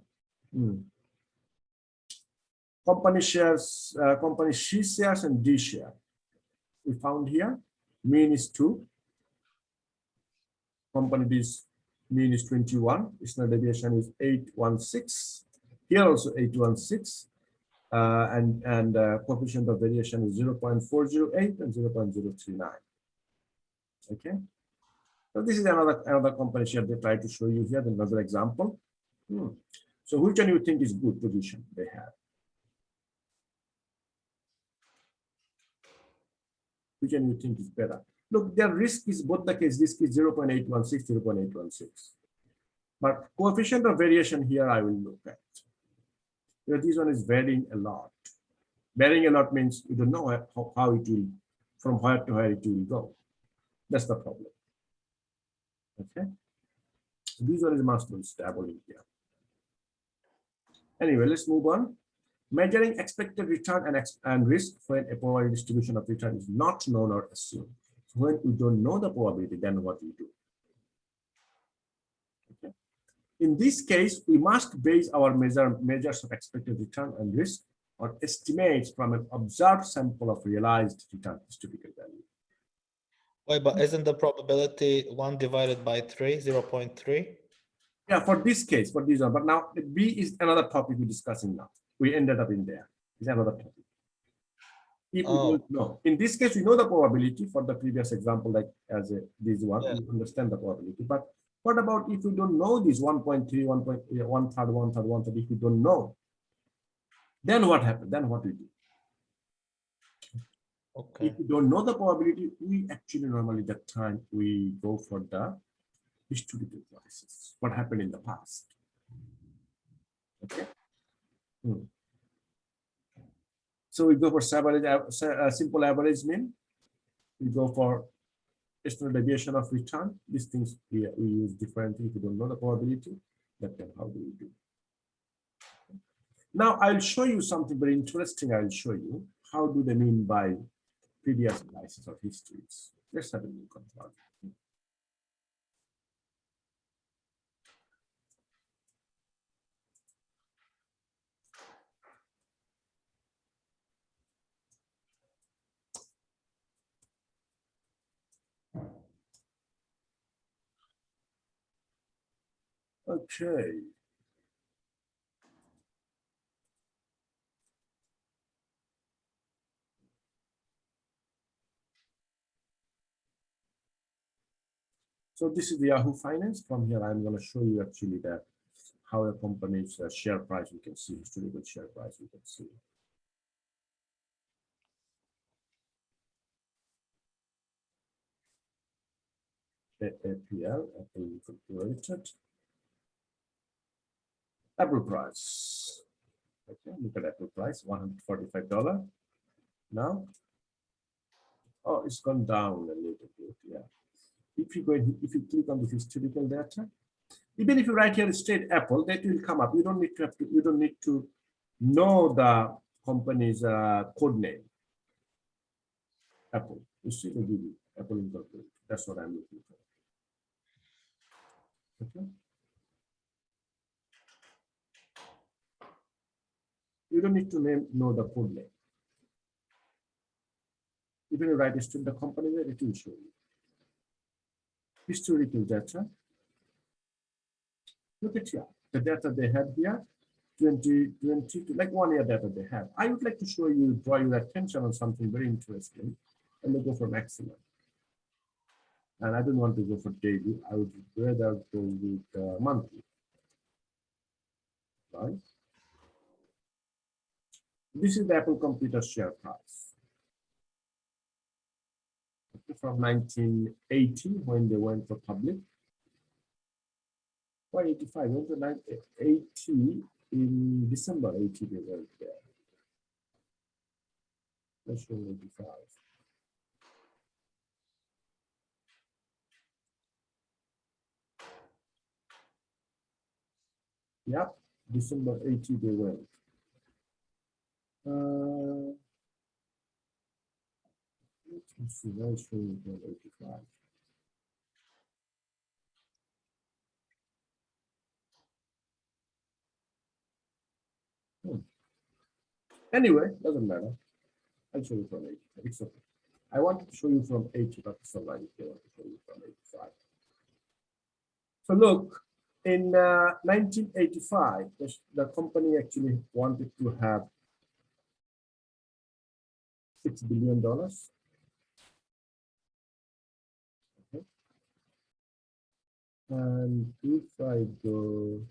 Company shares, company C shares and D share. We found here mean is 2. Company D's mean is 21. Standard deviation is 816. Here also 816. And coefficient of variation is 0.408 and 0.039. Okay. So this is another company share they try to show you here. Another example. So which one you think is good position they have? Which one you think is better? Look, their risk is both the case. Risk is 0.816, 0.816. But coefficient of variation here I will look at. This one is varying a lot. Varying a lot means you don't know how it will, from where to where it will go. That's the problem. Okay. This one is much more stable in here. Anyway, let's move on. Measuring expected return and risk when a probability distribution of return is not known or assumed. So when we don't know the probability, then what we do? Okay. In this case, we must base our measures of expected return and risk on estimates from an observed sample of realized return historical value. Wait, but isn't the probability 1 divided by 3, 0.3? Yeah, for this case, for this one. But now the B is another topic we're discussing now. We ended up in there. It's another topic. If we don't know, in this case, we know the probability for the previous example, like as this one, Yeah. we understand the probability. But what about if we don't know this 1.3, 1/3, if we don't know, then what happens? Then what we do? Okay. If we don't know the probability, we actually normally that time we go for the historical prices. What happened in the past? Okay. So we go for simple average mean. We go for standard deviation of return. These things we use differently. If you don't know the probability, that then how do we do? Now I'll show you something very interesting. I'll show you how do they mean by previous analysis of histories. Let's have a look at that. Okay. So this is the Yahoo Finance. From here, I'm going to show you actually that how a company's share price, you can see historical share price, you can see. APL, Apple Incorporated. Apple price. Okay, look at Apple price, $145. Now, oh, it's gone down a little bit. Yeah. If you click on the historical data, even if you write here straight Apple, that will come up. You don't need to know the company's code name. Apple. You see the video, Apple Incorporated. That's what I'm looking for. Okay. You don't need to know the code name. Even if you write still the company name, it will show you. Historical data. Look at here, the data they have here, 2022, like 1 year data they have. I would like to show you, draw your attention on something very interesting, and we go for maximum. And I don't want to go for daily. I would rather go with monthly. Right? This is the Apple Computer share price. From 1980, when they went for public. Why 85? Went to 1980 in December 80 they went there. Let's show 85. Yeah, December 80 they went. Let's see, where is showing 85? Anyway, doesn't matter. I'll show you from 80. It's okay. I wanted to show you from 80, but it's all right if they want to show you from 85. So look, in 1985, the company actually wanted to have $6 billion. Okay. And if I go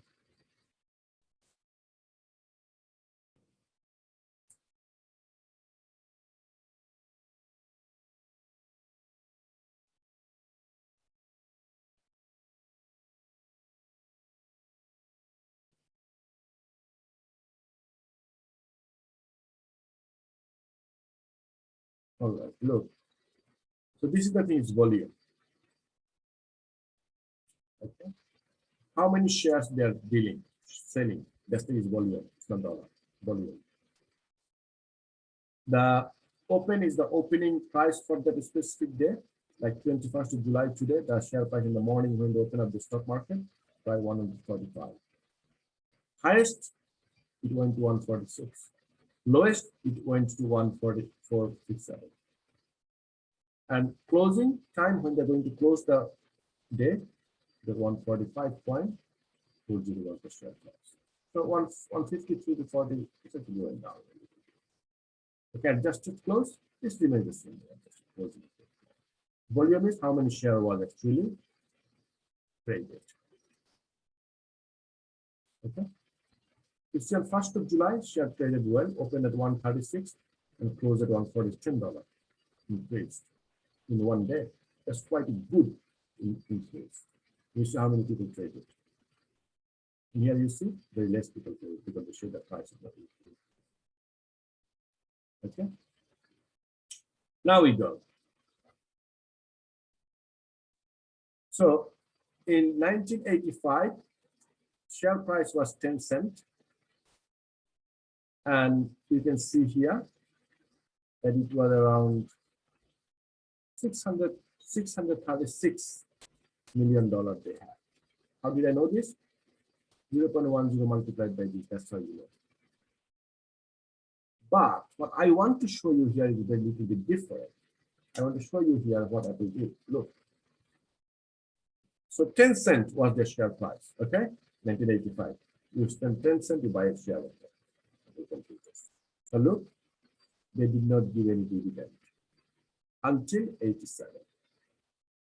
all right, look. So this is the thing, it's volume. Okay. How many shares they are selling? That's the volume, it's not dollar, volume. The open is the opening price for that specific day, like 21st of July today, the share price in the morning when they open up the stock market. by 145. Highest, it went to 146. Lowest, it went to 144.67. And closing time when they're going to close the day, the 145.401 per share price. So 153 to 40, it's actually going down. Okay, adjusted close, this remains the same. Adjusted closing. Volume is how many share was actually traded. Okay. It's on 1st of July, share traded well, opened at 136 and closed at $140, increased in one day. That's quite a good increase. You see how many people traded. And here you see very less people traded because they show the price is not increased. Okay. Now we go. So in 1985, share price was 10 cents. And you can see here that it was around $636 million they had. How did I know this? 0.10 multiplied by this, that's how you know. But what I want to show you here is a little bit different. I want to show you here what Apple did. Look. So 10 cents was the share price, okay? 1985. You spend 10 cents, you buy a share of it. So look, they did not give any dividend until 87.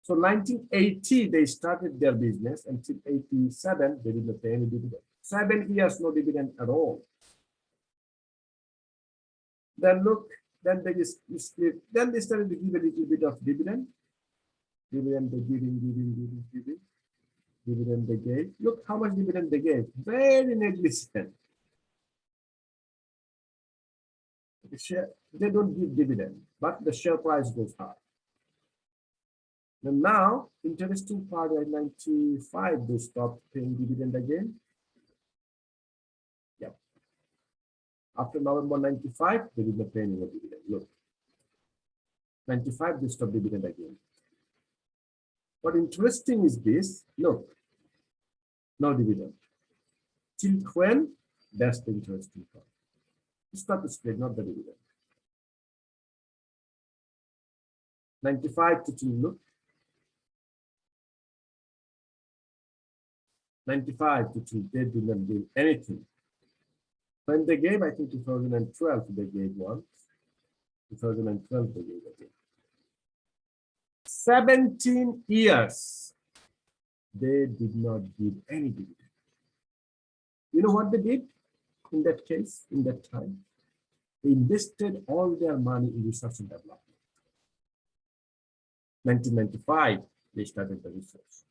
So 1980, they started their business. Until 87, they did not pay any dividend. 7 years, no dividend at all. Then look, then they just split. Then they started to give a little bit of dividend. Dividend they giving. Dividend they gave. Look how much dividend they gave. Very negligible. The share, they don't give dividend, but the share price goes high. And now, interesting part at 95, they stopped paying dividend again. Yep. After November 95, they did not pay any more dividend. Look. 95, they stopped dividend again. What interesting is this, look, no dividend. Till when? That's the interesting part. It's not the spread, not the dividend. 95 to till, look. 95 to till, they did not give anything. When they gave, I think 2012, they gave one. 2012, they gave again. 17 years, they did not give any dividend. You know what they did in that case, in that time? They invested all their money in research and development. 1995, they started the research.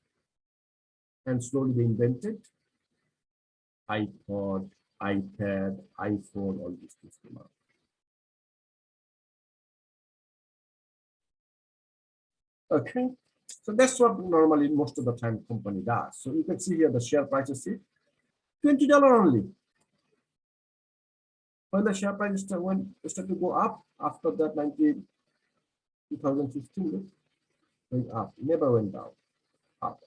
And slowly they invented iPod, iPad, iPhone, all these things came out. Okay, so that's what normally most of the time company does. So you can see here the share prices, see, $20 only. When the share price started to go up after that 2015, went up, never went down. Up.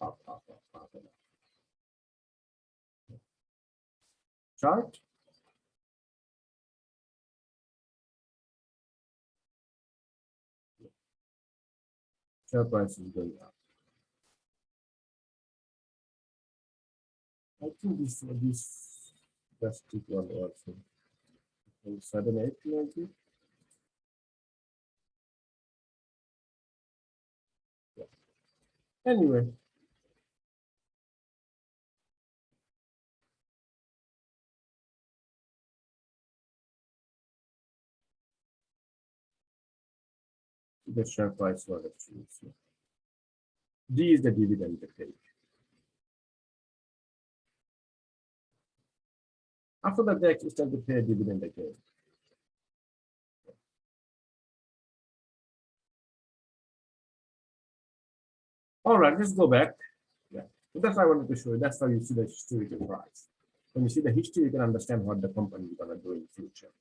Chart. Share price is going up. I think this drastic one also. 7, 8, 90. Yeah. Anyway. The share price was actually. So D is the dividend they paid. After that, they actually start to pay a dividend again. All right, let's go back. Yeah, so that's what I wanted to show you. That's how you see the historical price. When you see the history, you can understand what the company is going to do in the future.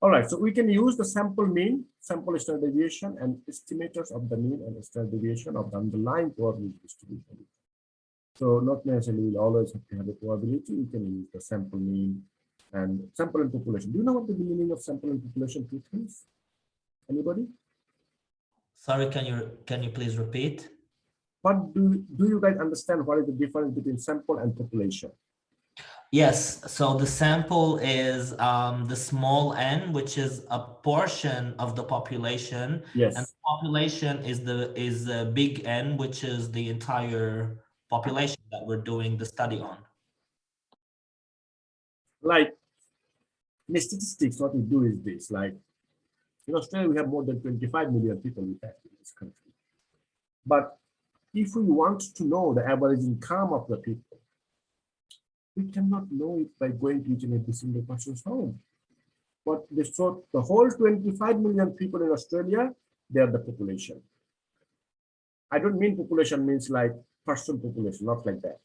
All right, so we can use the sample mean, sample standard deviation, and estimators of the mean and standard deviation of the underlying probability distribution. So not necessarily we'll always have to have a probability. We can use the sample mean and sample and population. Do you know what the meaning of sample and population two things? Anybody? Sorry, can you please repeat? What do you guys understand what is the difference between sample and population? Yes, so the sample is the small n, which is a portion of the population, Yes. and the population is the big N, which is the entire population that we're doing the study on. Like in statistics, what we do is this: like in Australia, we have more than 25 million people in this country. But if we want to know the average income of the people, we cannot know it by going to each and every single person's home. But so the whole 25 million people in Australia, they are the population. I don't mean population means like person population, not like that.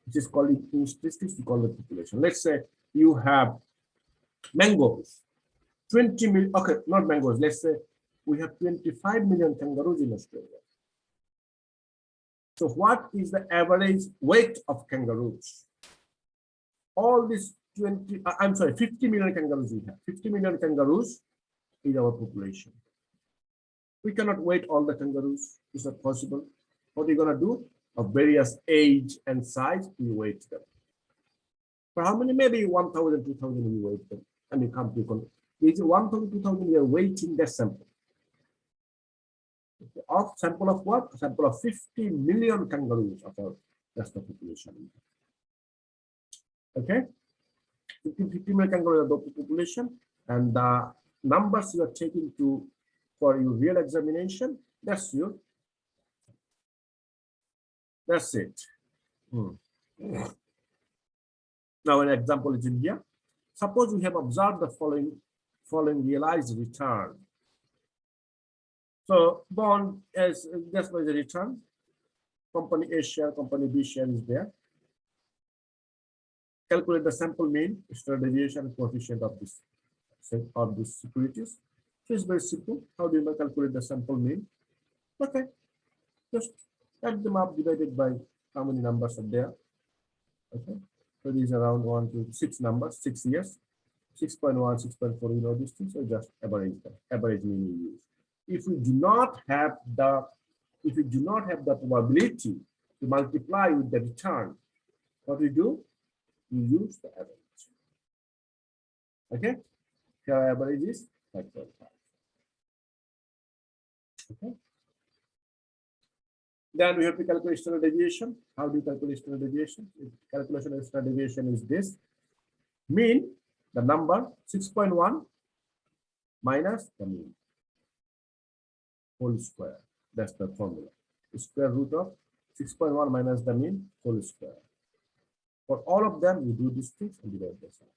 It is called in statistics, we call it population. Let's say you have mangoes, 20 million, okay, not mangoes, let's say we have 25 million kangaroos in Australia. So what is the average weight of kangaroos? All these 50 million kangaroos we have. 50 million kangaroos is our population. We cannot weight all the kangaroos. It's not possible. What are you going to do? Of various age and size, we weight them. For how many? Maybe 1,000, 2,000 we weight them. And you come to these 1,000, 2,000 we are weighting the sample. Of sample of what? A sample of 50 million kangaroos of our that's the population. Okay, 50 million kangaroos of the population, and the numbers you are taking to for your real examination. That's it. Now an example is in here. Suppose we have observed the following realized return. So bond as that's why the return. Company A share, company B share is there. Calculate the sample mean, standard deviation, coefficient of this securities. So it's very simple. How do you calculate the sample mean? Okay, just add them up divided by how many numbers are there. Okay, so these are around 1, 2, 6 numbers, 6 years, 6.1, 6.4. You know these things. So just average them. Average mean you use. If we do not have the probability to multiply with the return, what we do? We use the average. Okay, here our average is 5.5. Okay. Then we have to calculate standard deviation. How do you calculate standard deviation? Calculation of standard deviation is this: mean, the number 6.1 minus the mean whole square. That's the formula. The square root of 6.1 minus the mean whole square. For all of them, you do these things and divide this out.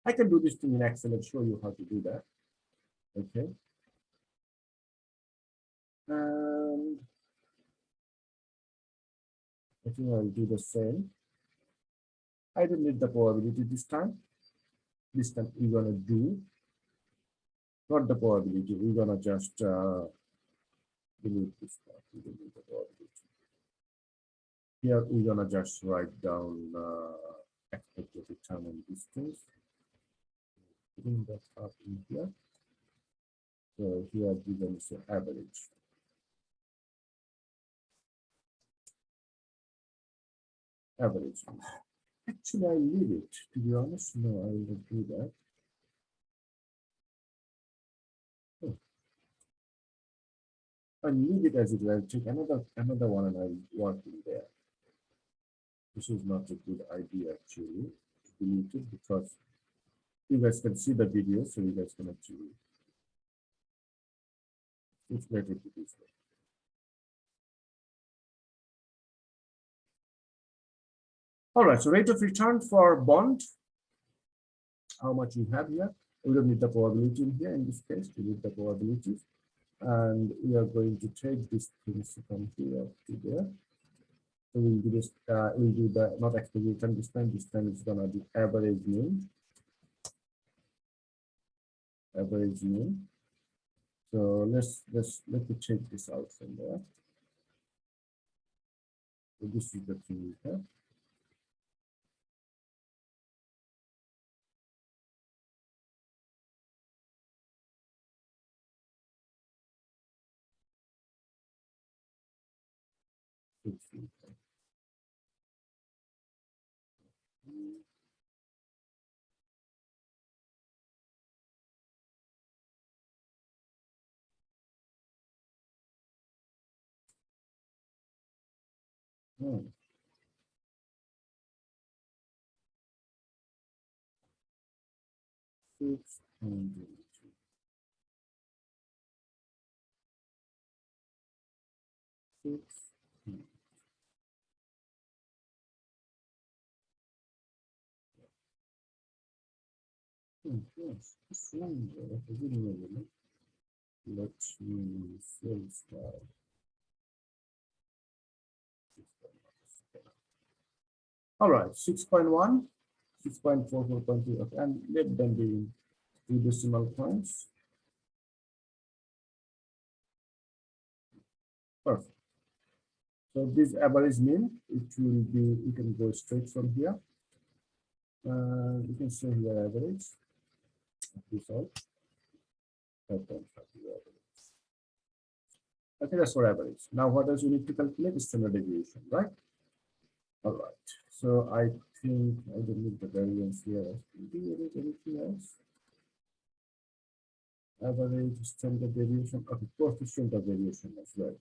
I can do this thing in Excel and show you how to do that. Okay. And I think I'll do the same. I don't need the probability this time. This time we're gonna do not the probability. We're gonna just delete this part. We don't need the probability. Here we're gonna just write down expected return on distance. Putting that up in here. So here we're going to say average. Average. Actually, I leave it. To be honest, no, I will not do that. Oh. I leave it as it is. I'll take another one and I'll work in there. This is not a good idea actually to delete it because you guys can see the video, so you guys can actually. Let's let it be this way. All right, so rate of return for bond. How much you have here? We don't need the probability in here in this case. We need the probabilities, and we are going to take this things from here to there. So we'll do this. We'll do the not expected return this time. This time it's gonna be average mean. average mean. So let me check this out from there. So this is the thing we have. Hmm. Six hundred. Six. Yes, this one there, I didn't know, you know. Let me filter. All right, 6.1, 6.4, 4.2, okay, and let them be in 2 decimal points. Perfect. So this average mean, it will be, you can go straight from here. You can say here average. Result. 5.5 average. Okay, that's for average. Now, what does you need to calculate? Standard deviation, right? All right. So I think I don't need the variance here. Do you need anything else? Average, standard deviation, okay, coefficient of variation as well.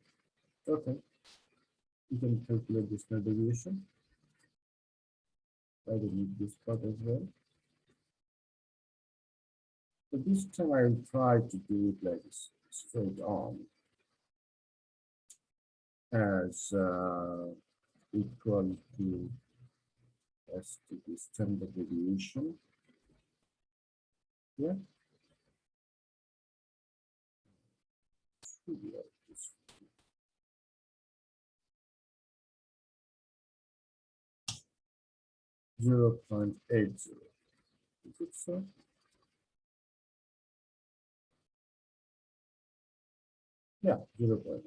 Okay. You can calculate the standard deviation. I don't need this part as well. So this time I will try to do it like this, straight on, as equal to as to the standard deviation. Yeah. 0.80. Is it so? Yeah, 0.80.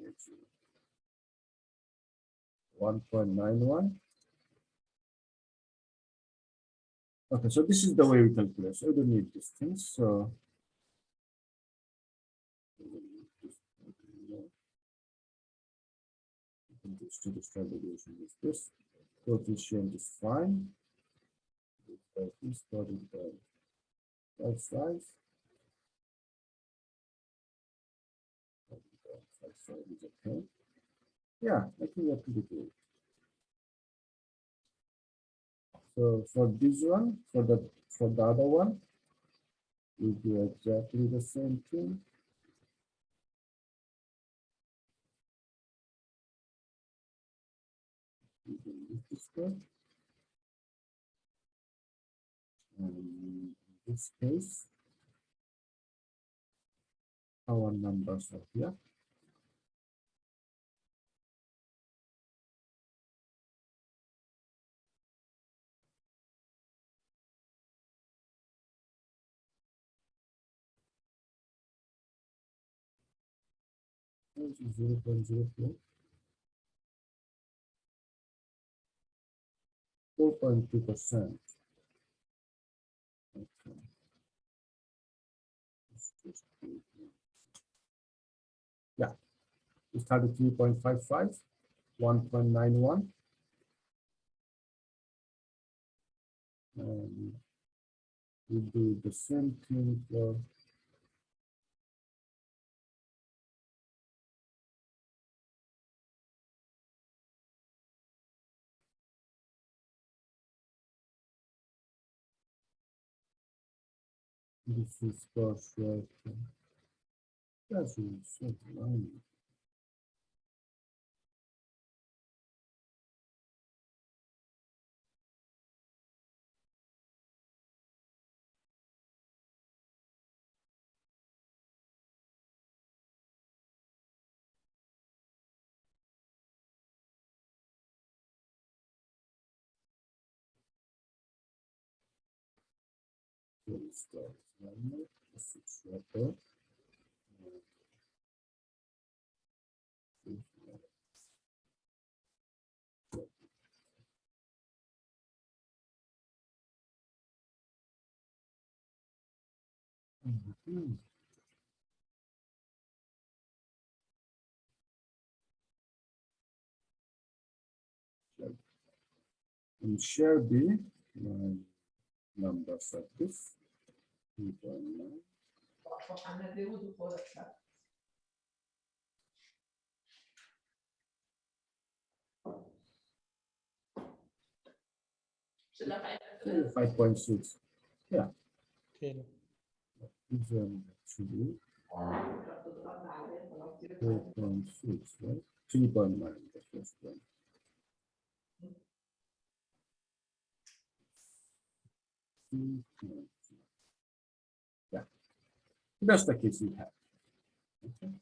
1.91. Okay, so this is the way we calculate. So we don't need these things. So this to the standard deviation is this. Coefficient is fine. This starting by size. Is okay. Yeah, I think that could be good. So for this one, for the other one, we do exactly the same thing. We can use this one. And in this case, our numbers are here. This is 0.04, 4.2%. Okay. Yeah, it's 33.55, 1.91. And we do the same thing for this is for sure. That's so line. And share B, numbers like this. 3.9. Okay. 5.6. Yeah. Okay. Actually 4.6, right? 3.9, the first one. Yeah, that's the case we have. Okay.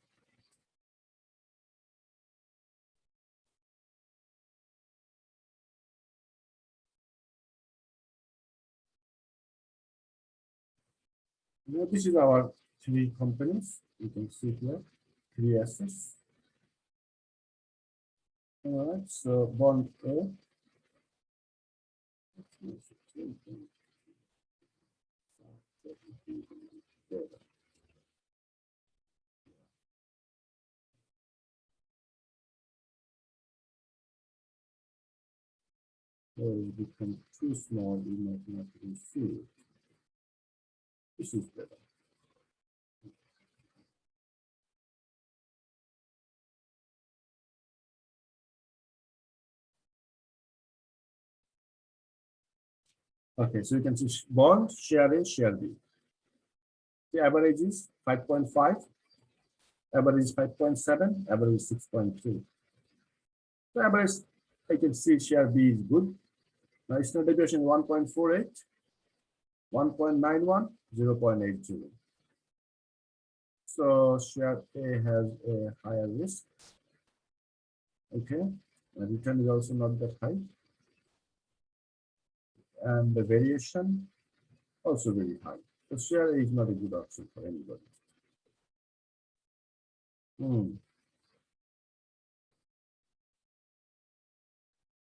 Now this is our three companies. You can see here, three assets. All right, so bond A. It become too small, you might not even see it. This is better. Okay, so you can see bond, share A, share B. The average is 5.5, average is 5.7, average is 6.3. The average, I can see share B is good. Now standard deviation 1.48, 1.91, 0.80. So share A has a higher risk. Okay, and return is also not that high. And the variation also very high. So share A is not a good option for anybody.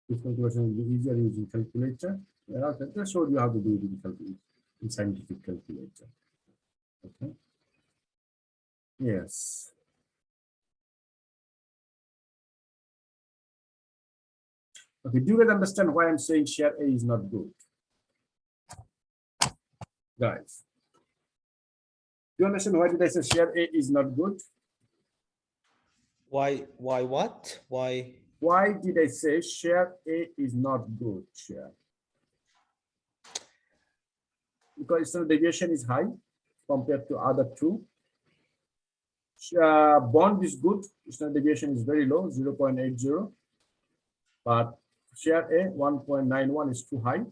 This calculation will be easier using calculator. Yeah, okay. Just showed you how to do it in scientific calculator. Okay. Yes. Okay, do you guys understand why I'm saying share A is not good? Guys, do you understand why did I say share A is not good? Why what? Why? Why did I say share A is not good? Share. Because standard deviation is high compared to other two. Bond is good, standard deviation is very low, 0.80. But share A, 1.91 is too high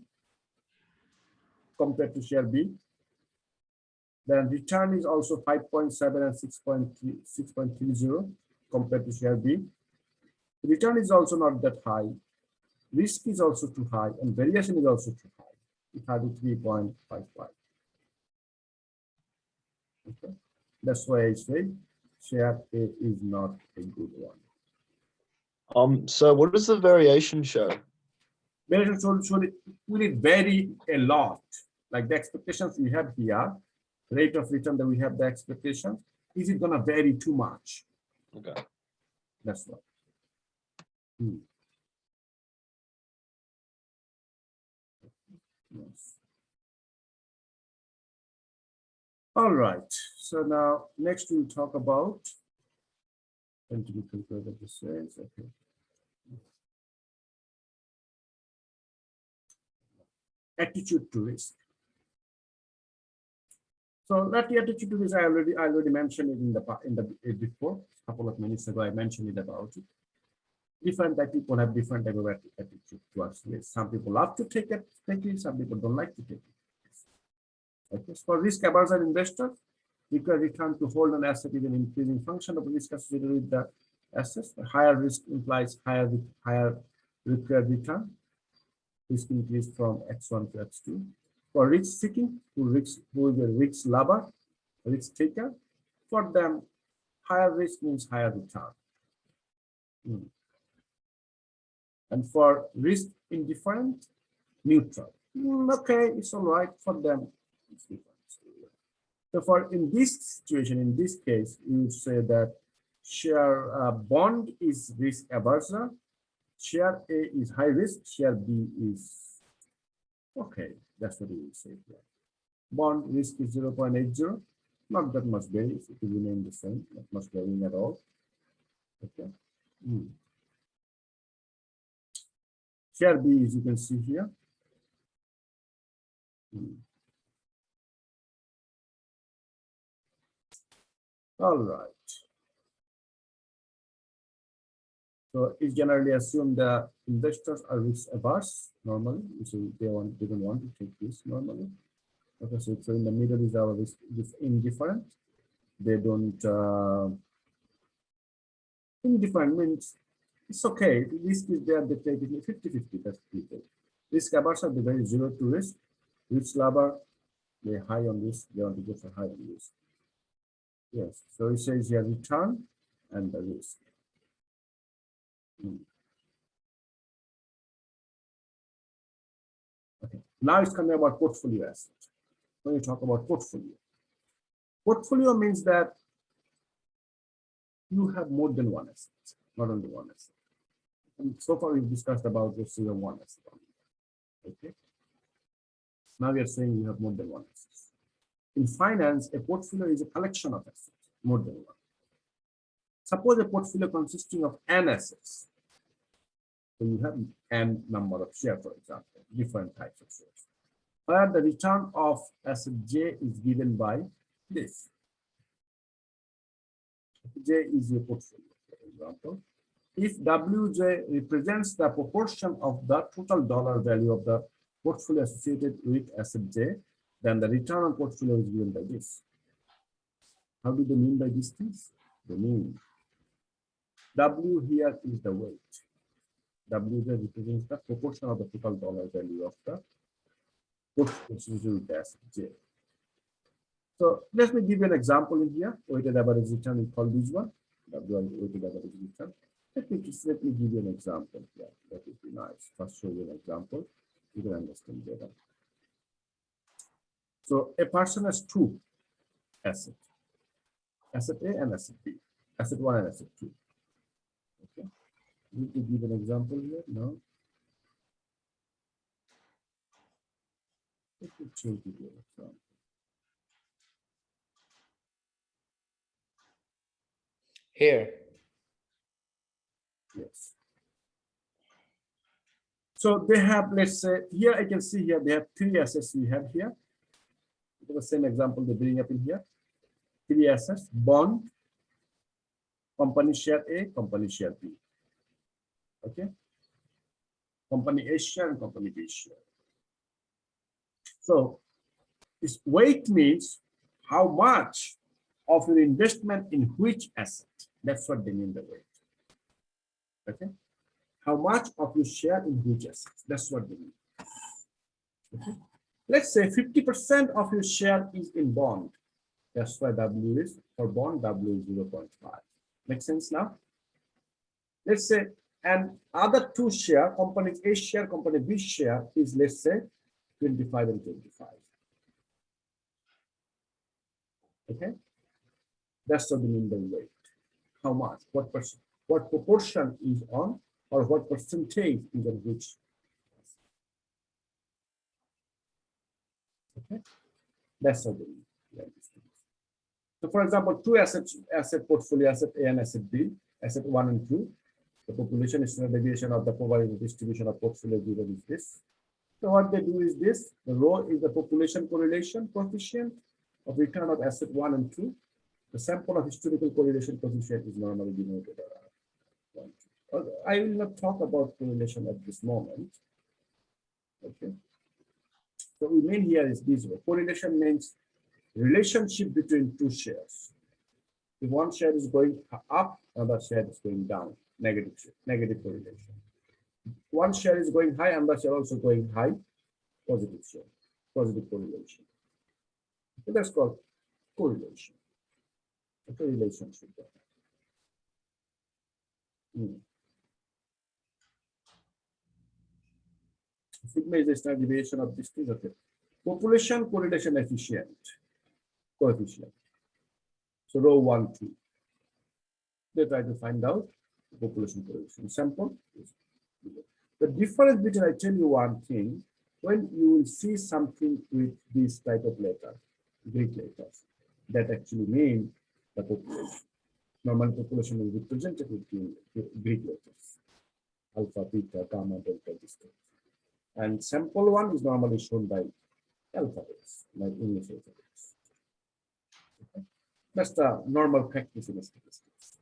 compared to share B. Then return is also 5.7 and 6.30 compared to share B. Return is also not that high. Risk is also too high, and variation is also too high. It had 3.55. Okay, that's why I say share A is not a good one. So what does the variation show? Variation will it vary a lot? Like the expectations we have here, rate of return that we have the expectations, is it going to vary too much? Okay. That's what. Yes. All right. So now next we'll talk about continue to calculate the sales. Okay. Attitude to risk. So that attitude to risk, I already mentioned it in the before a couple of minutes ago. I mentioned it about it. Different type people have different type of attitude towards risk. Some people love to take it, some people don't like to take it. Okay. So for risk averse investors, because return to hold an asset is an increasing function of risk associated with the assets. The higher risk implies higher required return. Risk increase from X1 to X2. For risk seeking, who is a risk lover, risk taker, for them, higher risk means higher return. And for risk indifferent, neutral. Okay, it's all right for them. It's different. So for in this situation, in this case, you would say that share bond is risk averse, share A is high risk, share B is okay. That's what we will say here. Bond risk is 0.80, not that much vary, it will remain the same, not much varying at all. Okay. Share B, as you can see here. All right. So it's generally assumed that investors are risk averse normally, so they don't want to take risk normally. Okay, so in the middle is our risk indifferent. They don't indifferent means it's okay. Risk is there, they take it 50-50. That's people. Risk averse are the very zero to risk. Risk lover, they high on risk, they want to go for high on risk. Yes, so it says here return and the risk. Okay, now it's coming about portfolio assets. When you talk about portfolio means that you have more than one asset, not only one asset. And so far we've discussed about just one asset only. Okay. Now we are saying you have more than one asset. In finance, a portfolio is a collection of assets, more than one. Suppose a portfolio consisting of n assets. So you have n number of shares, for example, different types of shares. Where the return of asset J is given by this. J is a portfolio, for example. If WJ represents the proportion of the total dollar value of the portfolio associated with asset J, then the return on portfolio is given by this. How do they mean by these things? They mean W here is the weight. WJ represents the proportion of the total dollar value of the portfolio associated with asset J. So let me give you an example in here. Weighted average return, we call this one. Weighted average return. Let me give you an example here. That would be nice. First show you an example. You can understand better. So a person has two assets. Asset A and asset B. Asset 1 and asset 2. Okay. Need to give an example here? No. Let me change the example. Here. Yes. So they have, let's say, here I can see here, they have three assets we have here. The same example they bring up in here. Three assets, bond, company share A, company share B. Okay. Company A share and company B share. So this weight means how much of your investment in which asset. That's what they mean the weight. Okay. How much of your share in which assets. That's what they mean. Okay. Let's say 50% of your share is in bond. That's why W is for bond, W is 0.5. Make sense now? Let's say, and other two share, company A share, company B share is, let's say, 25 and 25. Okay? That's what we mean by weight. How much? What percent? What proportion is on, or what percentage is on which? Okay? That's what we mean. Yeah, so for example, two assets, asset portfolio, asset A and asset B, asset 1 and 2. The population is standard deviation of the probability distribution of portfolio given is this. So what they do is this. The rho is the population correlation coefficient of return of asset 1 and 2. The sample of historical correlation coefficient is normally denoted around 1. I will not talk about correlation at this moment. Okay. So we mean here is this way. Correlation means relationship between two shares. If one share is going up, another share is going down. Negative correlation. One share is going high, another share also going high, positive share. positive correlation. So that's called correlation. Okay, relationship. Sigma is the standard deviation of this thing. Okay. Population correlation coefficient. So rho 1, 2. They try to find out population correlation. Sample. The difference between, I tell you one thing, when you will see something with this type of letter, Greek letters, that actually mean the population. Normal population will be presented with the Greek letters. Alpha, beta, gamma, delta, this thing. And sample one is normally shown by alphabets, like English alphabets. Okay. That's the normal practice in statistics.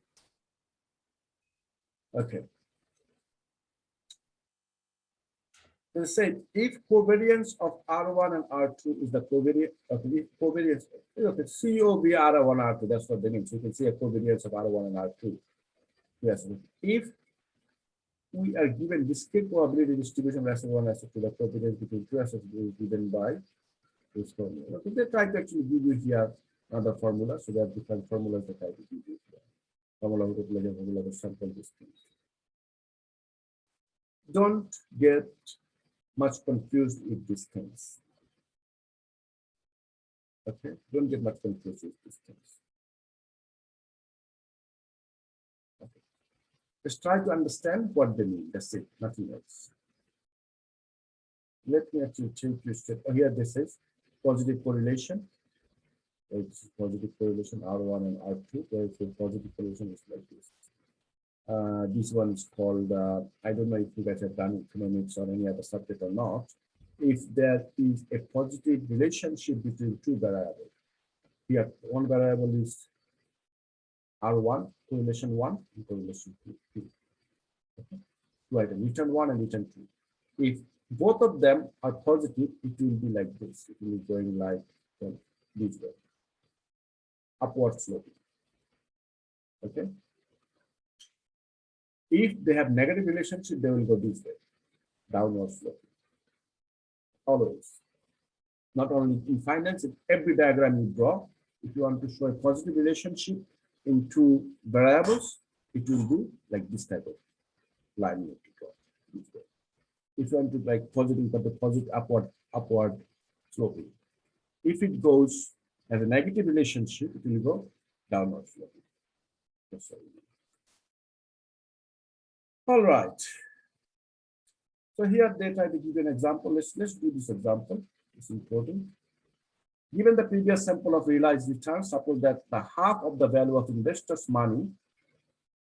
Okay. They say if covariance of R1 and R2 is the covariance of the covariance, okay, COV R1, R2, that's what they mean. So you can see a covariance of R1 and R2. Yes, if we are given discrete probability distribution of one asset to the covariance between two assets given by this formula. Okay, they try to actually give you here another formula, so there are different formulas that I will give you here. Formula of sample distance. Don't get much confused with these things. Okay, don't get much confused with these things. Okay. Just try to understand what they mean. That's it, nothing else. Let me actually change this. Here this is positive correlation. It's positive correlation R1 and R2. Where it's a positive correlation is like this. This one is called, I don't know if you guys have done economics or any other subject or not. If there is a positive relationship between two variables, here one variable is R1, correlation 1, and correlation 2. Okay. Two items, return 1 and return 2. If both of them are positive, it will be like this. It will be going like this way, upward sloping. Okay. If they have negative relationship, they will go this way, downward sloping. Always. Not only in finance, in every diagram you draw, if you want to show a positive relationship in two variables, it will be like this type of line you have to draw. This way. If you want to like positive, but the positive upward sloping. If it goes as a negative relationship, it will go downward sloping. That's all right. So here they try to give you an example. Let's do this example. It's important. Given the previous sample of realized return, suppose that the half of the value of investors' money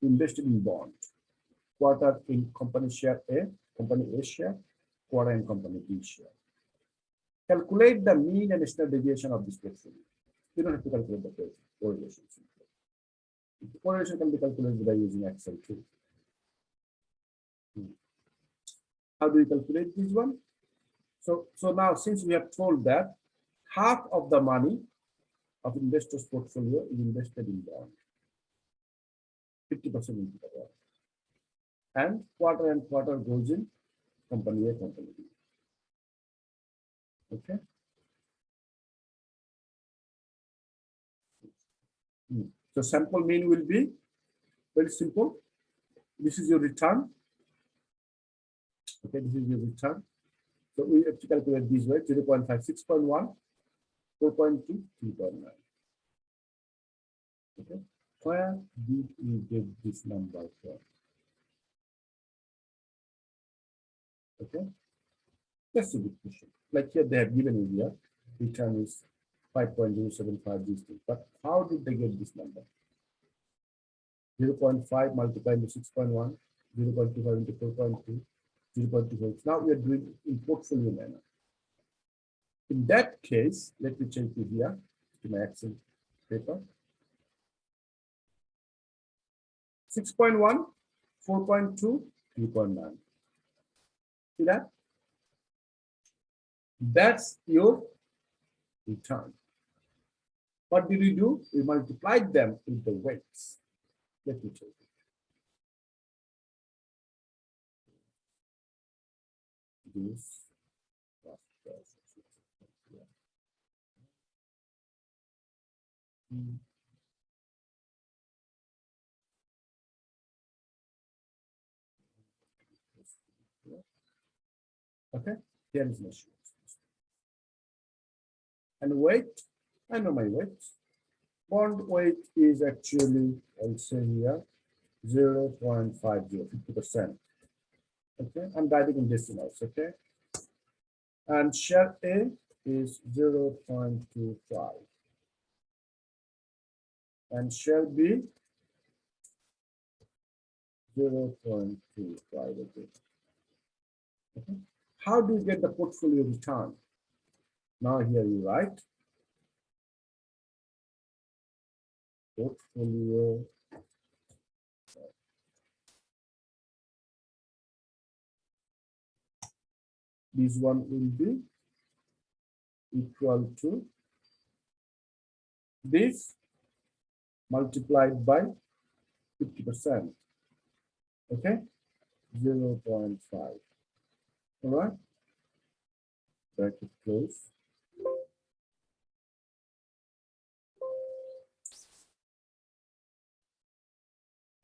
invested in bond, quarter in company share A, company A share, quarter in company B share. Calculate the mean and standard deviation of this portfolio. You don't have to calculate the correlation. The correlation can be calculated by using Excel too. How do we calculate this one? So now, since we have told that half of the money of investors' portfolio is invested in bond, 50% into the bond, and quarter goes in company A, company B. Okay. So sample mean will be very simple. This is your return. Okay, this is your return. So we have to calculate this way: 0.5, 6.1, 4.2, 3.9. Okay, where did we get this number from? Okay, that's a good question. Like here, they have given you here, return is 5.075 these things. But how did they get this number? 0.5 multiplied into 6.1, 0.25 into 4.2. 0.25. Now we are doing in portfolio manner. In that case, let me change it here to my Excel paper. 6.1, 4.2, 3.9. See that? That's your return. What did we do? We multiplied them with the weights. Let me check it. This Mm. Okay, here is my sheet. And weight, I know my weight. Bond weight is actually, I'll say here, 0.50, 50%. Okay, I'm writing in decimals, okay? And share A is 0.25. And share B, 0.25 again. Okay. How do you get the portfolio return? Now here you write portfolio this one will be equal to this multiplied by 50%. Okay, 0.5. All right, bracket close.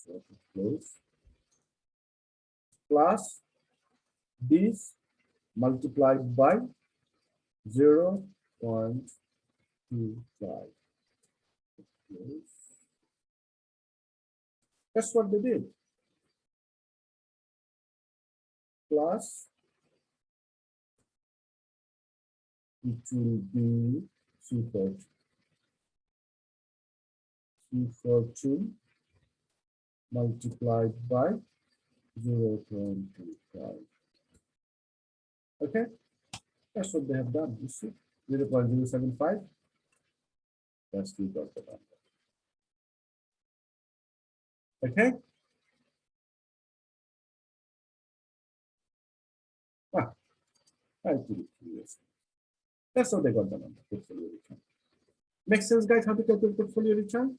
Bracket close. Plus this multiplied by 0.25. That's what they did. Plus it will be 242 multiplied by 0.25. Okay, that's what they have done. You see, 0.075. That's the number. Okay. I put it curious. That's how they got the number, portfolio return. Makes sense, guys, how to calculate portfolio return?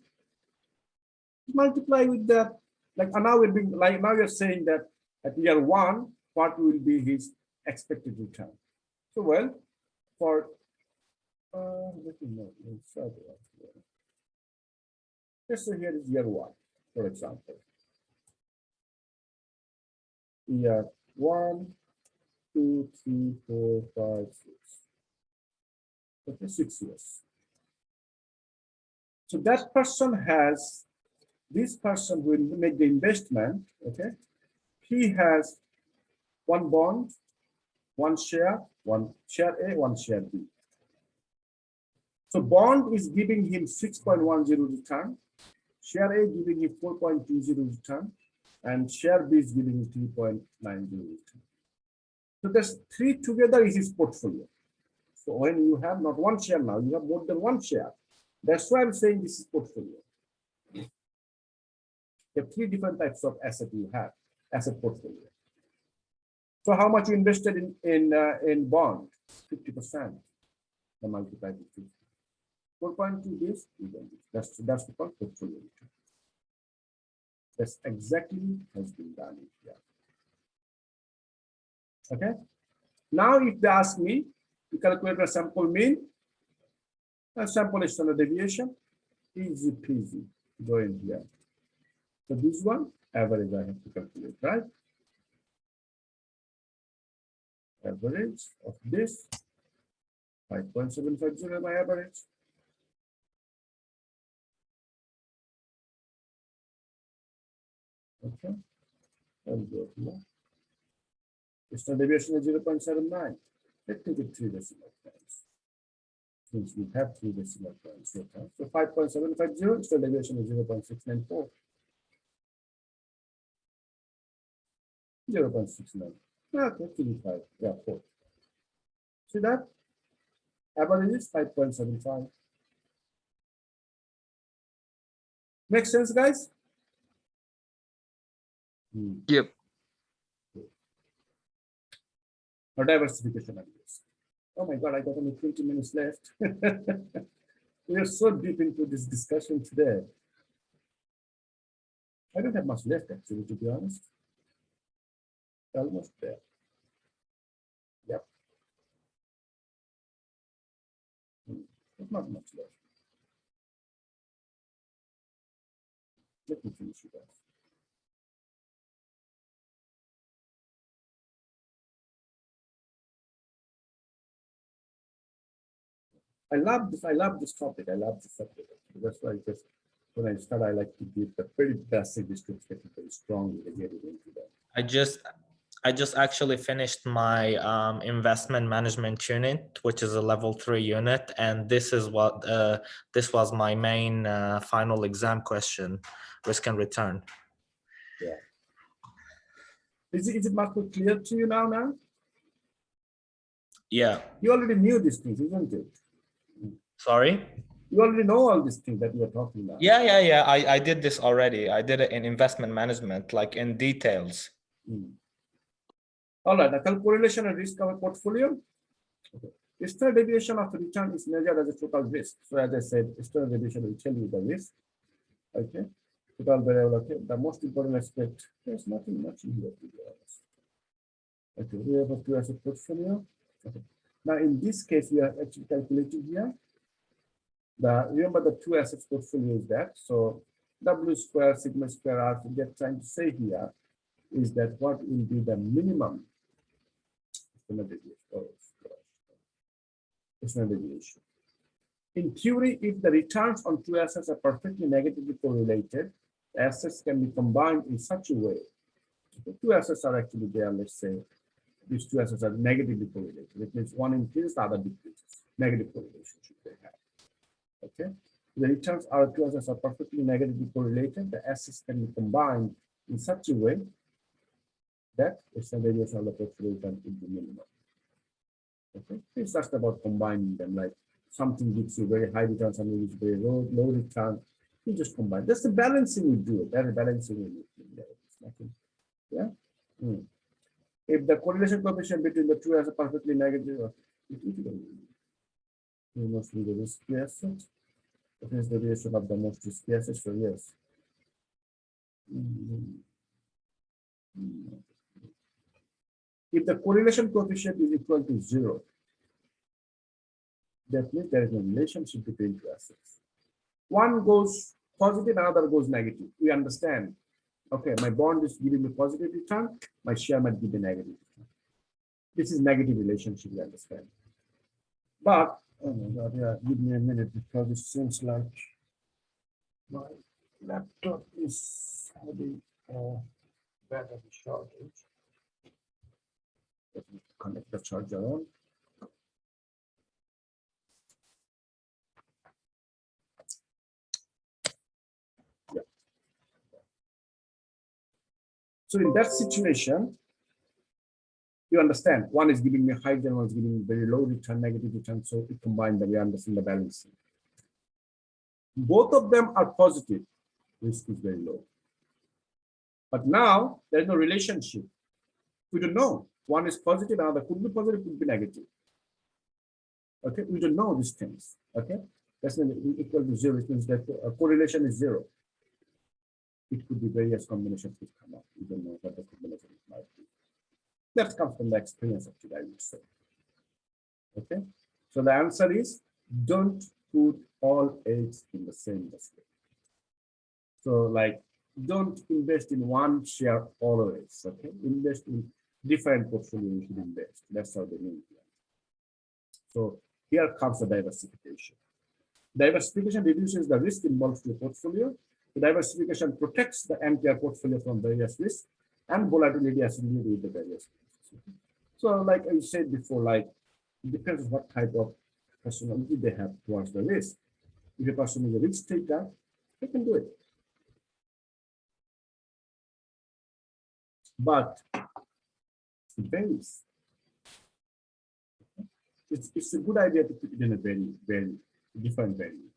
Multiply with that, like now we're being like now you're saying that at year one, what will be his expected return. So well, for let me know. Let's say here is year one, for example. Year 1, 2, 3, 4, 5, 6. Okay, 6 years. So that person has, this person will make the investment, okay? He has one bond, one share A, one share B. So bond is giving him 6.10 return, share A giving him 4.20 return, and share B is giving him 3.90 return. So this three together is his portfolio. So when you have not one share now, you have more than one share. That's why I'm saying this is portfolio. There are three different types of asset you have, asset portfolio. So how much you invested in bond? 50%. The multiplied with 50. 4.2 this, that's the portfolio return. That's exactly has been done here. Okay. Now, if they ask me to calculate a sample mean, a sample standard deviation, easy peasy. Go in here. So this one, average I have to calculate, right? Average of this, 5.750 my average. Okay, and go here. Standard deviation is 0.79. Let's take it 3 decimal points. Since we have 3 decimal points. Okay. So 5.750, standard deviation is 0.694. 0.69. Okay, 25. Yeah, 4. See that? Average is 5.75. Make sense, guys? Yep. Or diversification analysis. Oh my God, I got only 20 minutes left. We are so deep into this discussion today. I don't have much left actually, to be honest. Almost there. Yep. But not much left. Let me finish with that. I love this. I love this topic. I love this subject. That's why just when I start, I like to give the very basic description very strongly to get it into that. I just actually finished my investment management unit, which is a level 3 unit, and this is what this was my main final exam question, risk and return. Is it much more clear to you now? Yeah. You already knew these things, isn't it? Sorry. You already know all these things that we are talking about. Yeah. I did this already. I did it in investment management, like in details. All right, the correlation and risk of a portfolio. Okay. Standard deviation of the return is measured as a total risk. So as I said, standard deviation will tell you the risk. Okay. Total variable. Okay. The most important aspect. There's nothing much in here to be honest. Okay. We have a 2 asset portfolio. Okay. Now in this case, we are actually calculating here. Remember the 2 assets portfolio is that. So W square sigma square R. So they're trying to say here is that what will be the minimum standard deviation. In theory, if the returns on 2 assets are perfectly negatively correlated, assets can be combined in such a way. The 2 assets are actually there, let's say, these 2 assets are negatively correlated. It means one increases, the other decreases. Negative correlation should they have. Okay. The returns are 2 assets are perfectly negatively correlated. The assets can be combined in such a way that the standard deviation of the portfolio return will be minimum. Okay. It's just about combining them, like something gives you very high return, something gives you very low return. You just combine. That's the balancing we do. That's the balancing we do. Yeah. If the correlation coefficient between the 2 assets perfectly negative, you must be the risky asset. It is the relation of the most risky asset. So yes. If the correlation coefficient is equal to 0, that means there is no relationship between 2 assets. One goes positive, another goes negative. We understand. Okay, my bond is giving me positive return, my share might give me negative return. This is negative relationship, we understand. But, oh my God, yeah, give me a minute because it seems like my laptop is having a battery shortage. Let me connect the charger on. Yeah. So in that situation, you understand one is giving me high return, one is giving me very low return, negative return. So we combine them, we understand the balancing. Both of them are positive, risk is very low. But now there's no relationship. We don't know. One is positive, another could be positive, could be negative. Okay, we don't know these things. Okay, that's when equal to 0, it means that correlation is 0. It could be various combinations which come up. We don't know what the combination might be. That comes from the experience of today, I would say. Okay, so the answer is don't put all eggs in the same basket. So like don't invest in one share always. Okay, invest in different portfolio you should invest. That's how they mean here. So here comes the diversification. Diversification reduces the risk involved in the portfolio. The diversification protects the entire portfolio from various risks and volatility associated with the various risks. So like I said before, like it depends on what type of personality they have towards the risk. If a person is a risk taker, they can do it. But it varies. It's a good idea to put it in a very different values.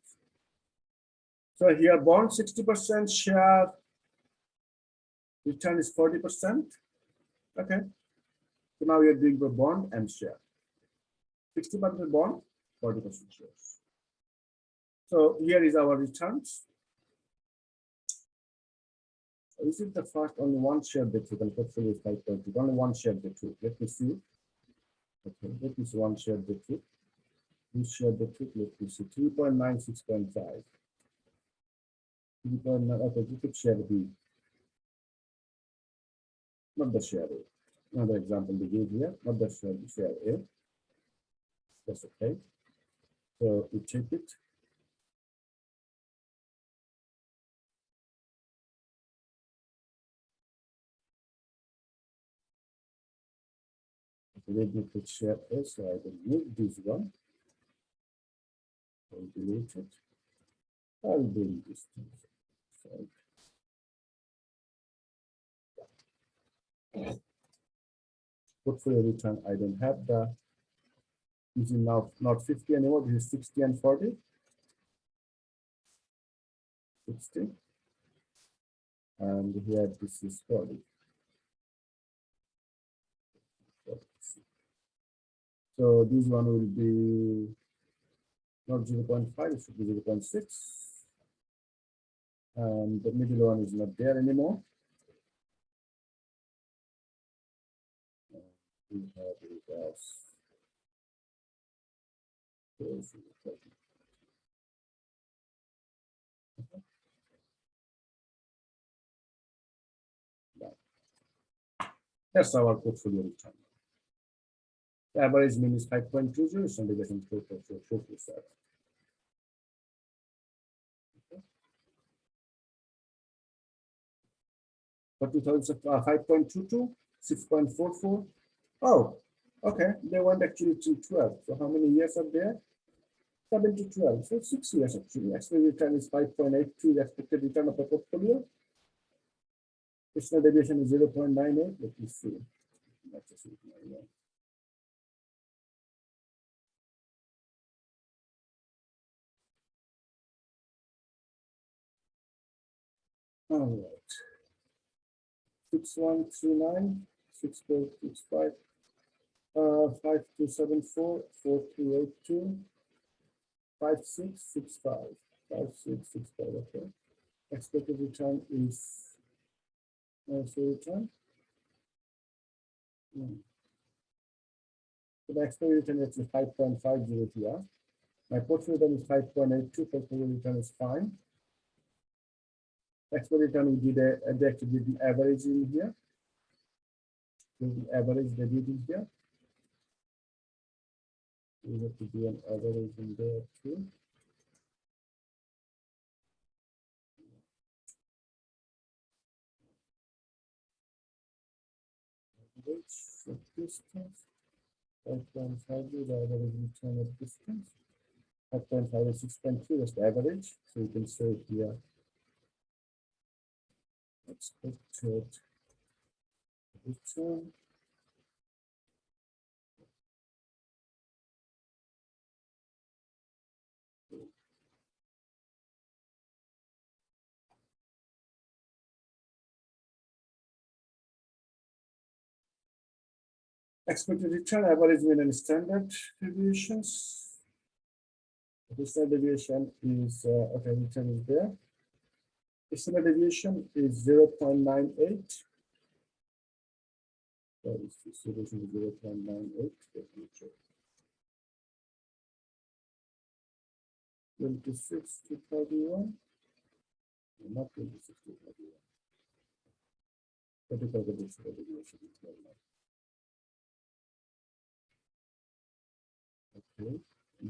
So here bond 60%, share return is 40%. Okay. So now we are doing the bond and share. 60% bond, 40% shares. So here is our returns. This is the first only one share the truth and portfolio is 5.2. Only one share the truth. Let me see. Okay, let me see one share the truth. We share the truth. Let me see 3.9, 6.5. Okay, you could share B, not the share A. Another example they gave here, not the share A. That's okay. So we check it. Let me put share A, so I will move this one. I'll delete it. I'll bring this thing. So, portfolio return, I don't have the, this is now not 50 anymore, this is 60 and 40. 60. And here this is 40. So this one will be not 0.5, it should be 0.6. And the middle one is not there anymore. We have it as that's our portfolio return. The average mean is 5.20, so we getting 4.447. For 5.22, 6.44. Oh, okay. They want actually to 12. So how many years are there? 7 to 12. So 6 years actually. Expected return is 5.83. Expected return of the portfolio. Standard deviation is 0.98. Let me see. Let's just see. All right. 6139, 6465, 5274, 4282, 5665, 5665. Okay. Expected return is return. So the expected return is 5.50 here. My portfolio return is 5.82. Portfolio return is fine. Expected return we did actually the average in here. So the average they did in here. We have to do an average in there too. Distance 5.5 is the average return of distance. 5.5 is 6.3 is the average. So you can say here expected return. Expected return, average, mean, and standard deviations. The standard deviation is okay. Return is there. The standard deviation is 0.98. So it's distribution is 0.98. Let me check. 26 to 31. Not 26 to 31. But because of the standard deviation is very much. Okay,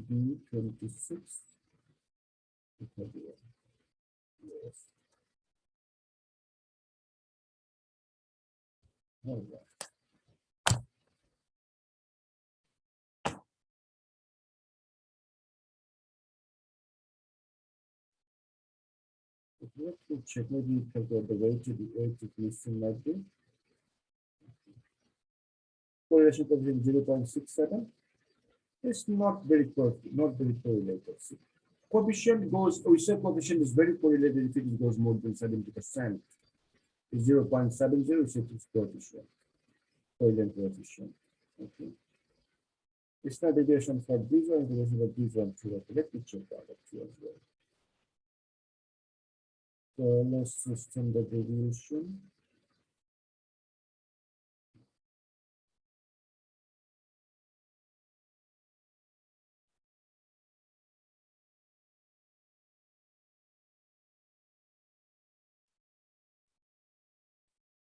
B 26 to 31. Yes. All right. Let me check. Maybe you can go the weighted missing might be. Correlation coefficient 0.67. It's not very correlated. Coefficient goes, we say coefficient is very correlated if it goes more than 70%. 0.70 is its coefficient, correlate coefficient. Okay. It's not deviation for this one, deviation for this one too. Okay, let me check that too as well. So let's system the deviation.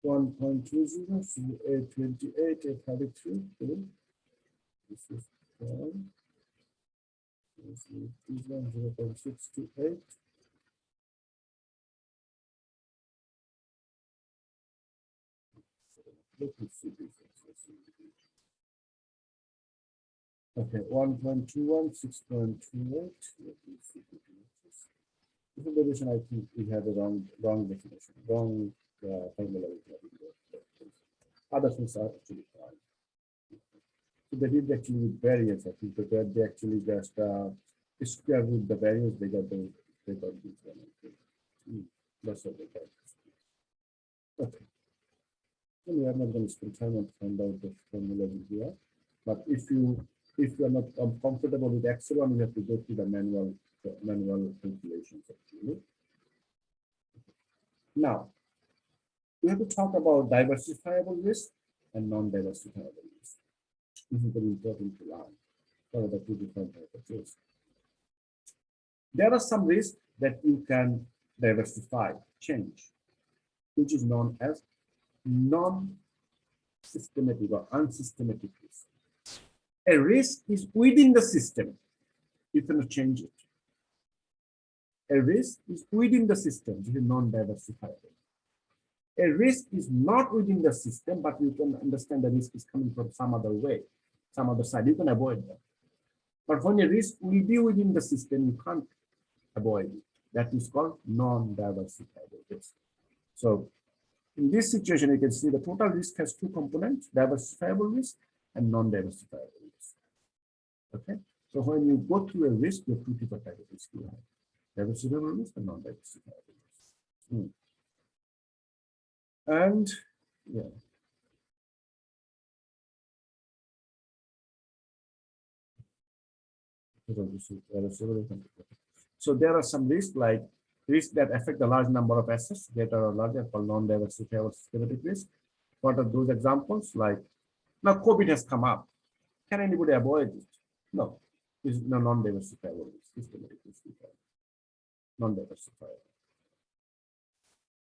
1.20, so 828, 833. Good. This is 1. This is 0.628. Let me see this. Okay, 1.21, 6.28. Let me see this. This is the reason I think we have a wrong definition, wrong formula. Other things are actually fine. So they did actually with variance. I think that they actually just square root the variance. They got this one. That's what they got. Okay. We are not going to spend time and find out the formula here. But if you are not comfortable with Excel one, you have to go to the manual calculations actually. Now, we have to talk about diversifiable risk and non-diversifiable risk. This is very important to learn. What are the two different types of risk? There are some risks that you can diversify, change, which is known as non-systematic or unsystematic risk. A risk is within the system. You cannot change it. A risk is within the system. This is non-diversifiable. A risk is not within the system, but you can understand the risk is coming from some other way, some other side. You can avoid that. But when a risk will be within the system, you can't avoid it. That is called non-diversifiable risk. So in this situation, you can see the total risk has two components: diversifiable risk and non-diversifiable risk. Okay. So when you go through a risk, you have two different types of risk you have: diversifiable risk and non-diversifiable risk. And yeah. So there are some risks like risks that affect a large number of assets that are larger called non-diversifiable systematic risk. What are those examples? Like now COVID has come up. Can anybody avoid it? No. It's no non-diversifiable risk, systematic risk. Non-diversifiable.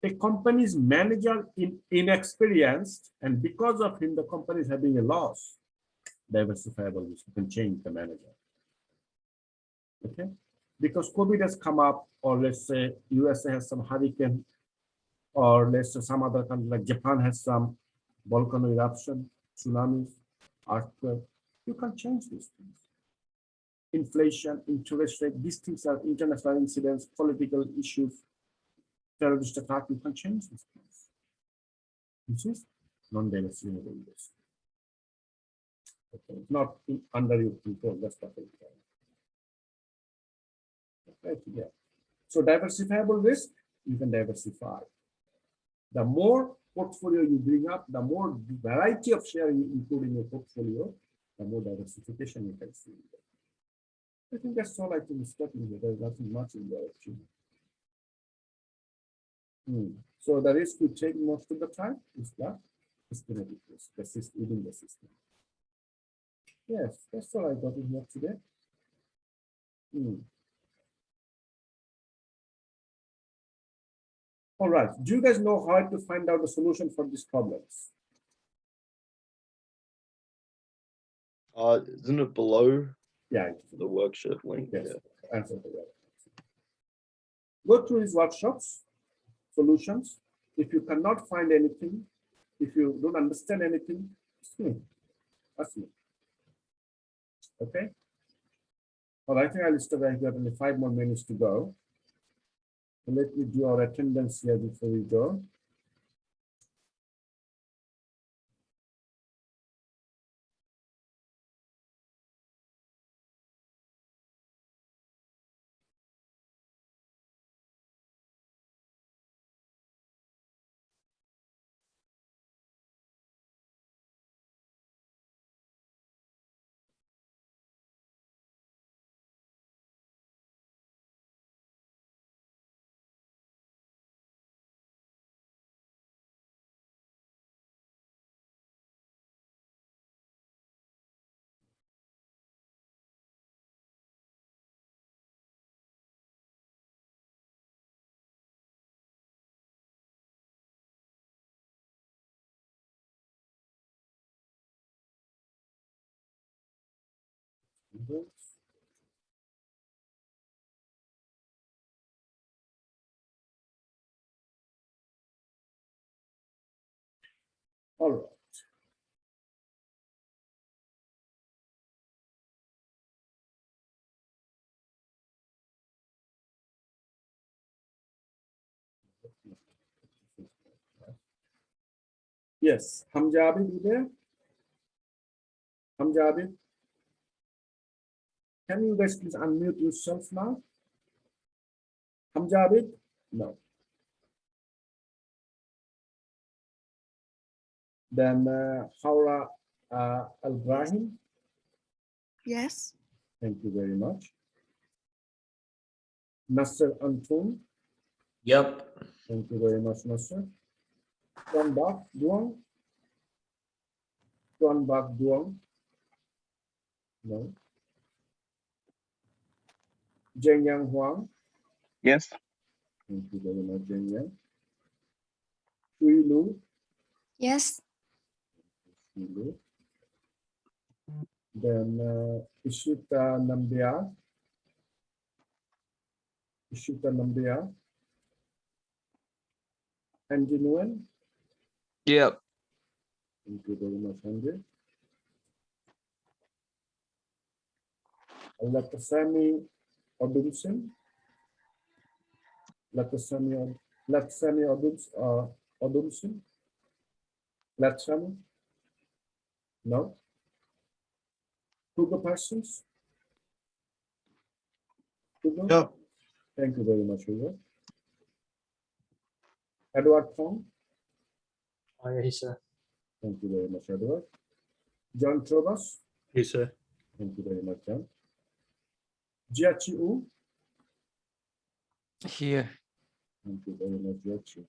A company's manager inexperienced, and because of him, the company is having a loss. Diversifiable risk. You can change the manager. Okay, because COVID has come up, or let's say USA has some hurricane, or let's say some other country like Japan has some volcano eruption, tsunamis, earthquake. You can change these things. Inflation, interest rate, these things are international incidents, political issues, terrorist attack. You can change these things. This is non-diversifiable risk. Okay, not under your control. That's the thing. Right, yeah. So diversifiable risk, you can diversify. The more portfolio you bring up, the more variety of share you include in your portfolio, the more diversification you can see. I think that's all I can step in here. There's nothing much in there actually. So the risk you take most of the time is the systematic risk, the system within the system. Yes, that's all I got in here today. All right, do you guys know how to find out the solution for these problems? Isn't it below Yeah, the worksheet link? yes, Yeah. answer to that. Go through these workshops, solutions. If you cannot find anything, if you don't understand anything, ask me. Okay. Well, I think I'll stop right here. Only 5 more minutes to go. So let me do our attendance here before we go. All right. Yes, Hamza Abid, you there? Hamza Abid? Can you guys please unmute yourself now? Hamza Abid? No. Then Haura Al-Brahim, Yes. thank you very much. Nasser Antun, Yep. thank you very much, Nasser. Tuan Bak Duang, Tuan Bak Duang, no. Zheng Yang Huang, Yes. thank you very much, Zheng Yang. Shui Lu, Yes. Shui Lu. Then Ishita Nambiar, Ishita Nambiar. Andy Nguyen, Yep. thank you very much, Andy. Latasami Odumsin, Latasami Odumsin, Latsami, no. Hugo Parsons, Hugo, Yep. thank you very much, Hugo. Edward Fong, Oh, yeah, he's sir. thank you very much, Edward. John Trobas, He's sir. thank you very much, John. Jiachi U, Here. thank you very much, Jiachi.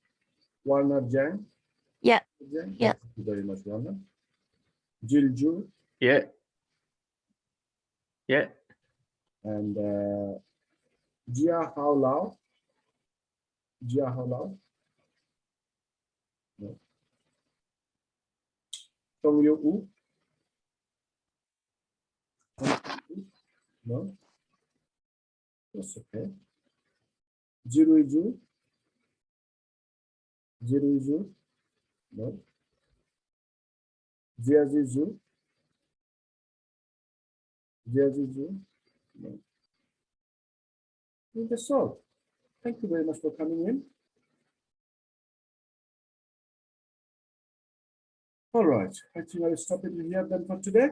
Warner Jang, Yeah. Jang, Yeah. thank you very much, Warner. Jill Ju, Yeah. Yeah. and Jia Hao Lao. Jia Hao Lao. No. Tong Yu U. No. That's okay. Jiru Ju. Jiru Ju. No. Jia Ju. Jia Ju. No. And that's all. Thank you very much for coming in. All right, I think I'll stop it here then for today.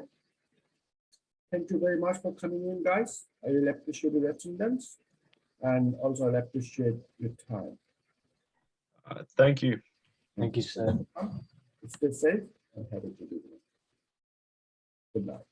Thank you very much for coming in, guys. I will appreciate your attendance, and also I'll appreciate your time. Thank you. Thank you, sir. Stay safe and have a good evening. Good night.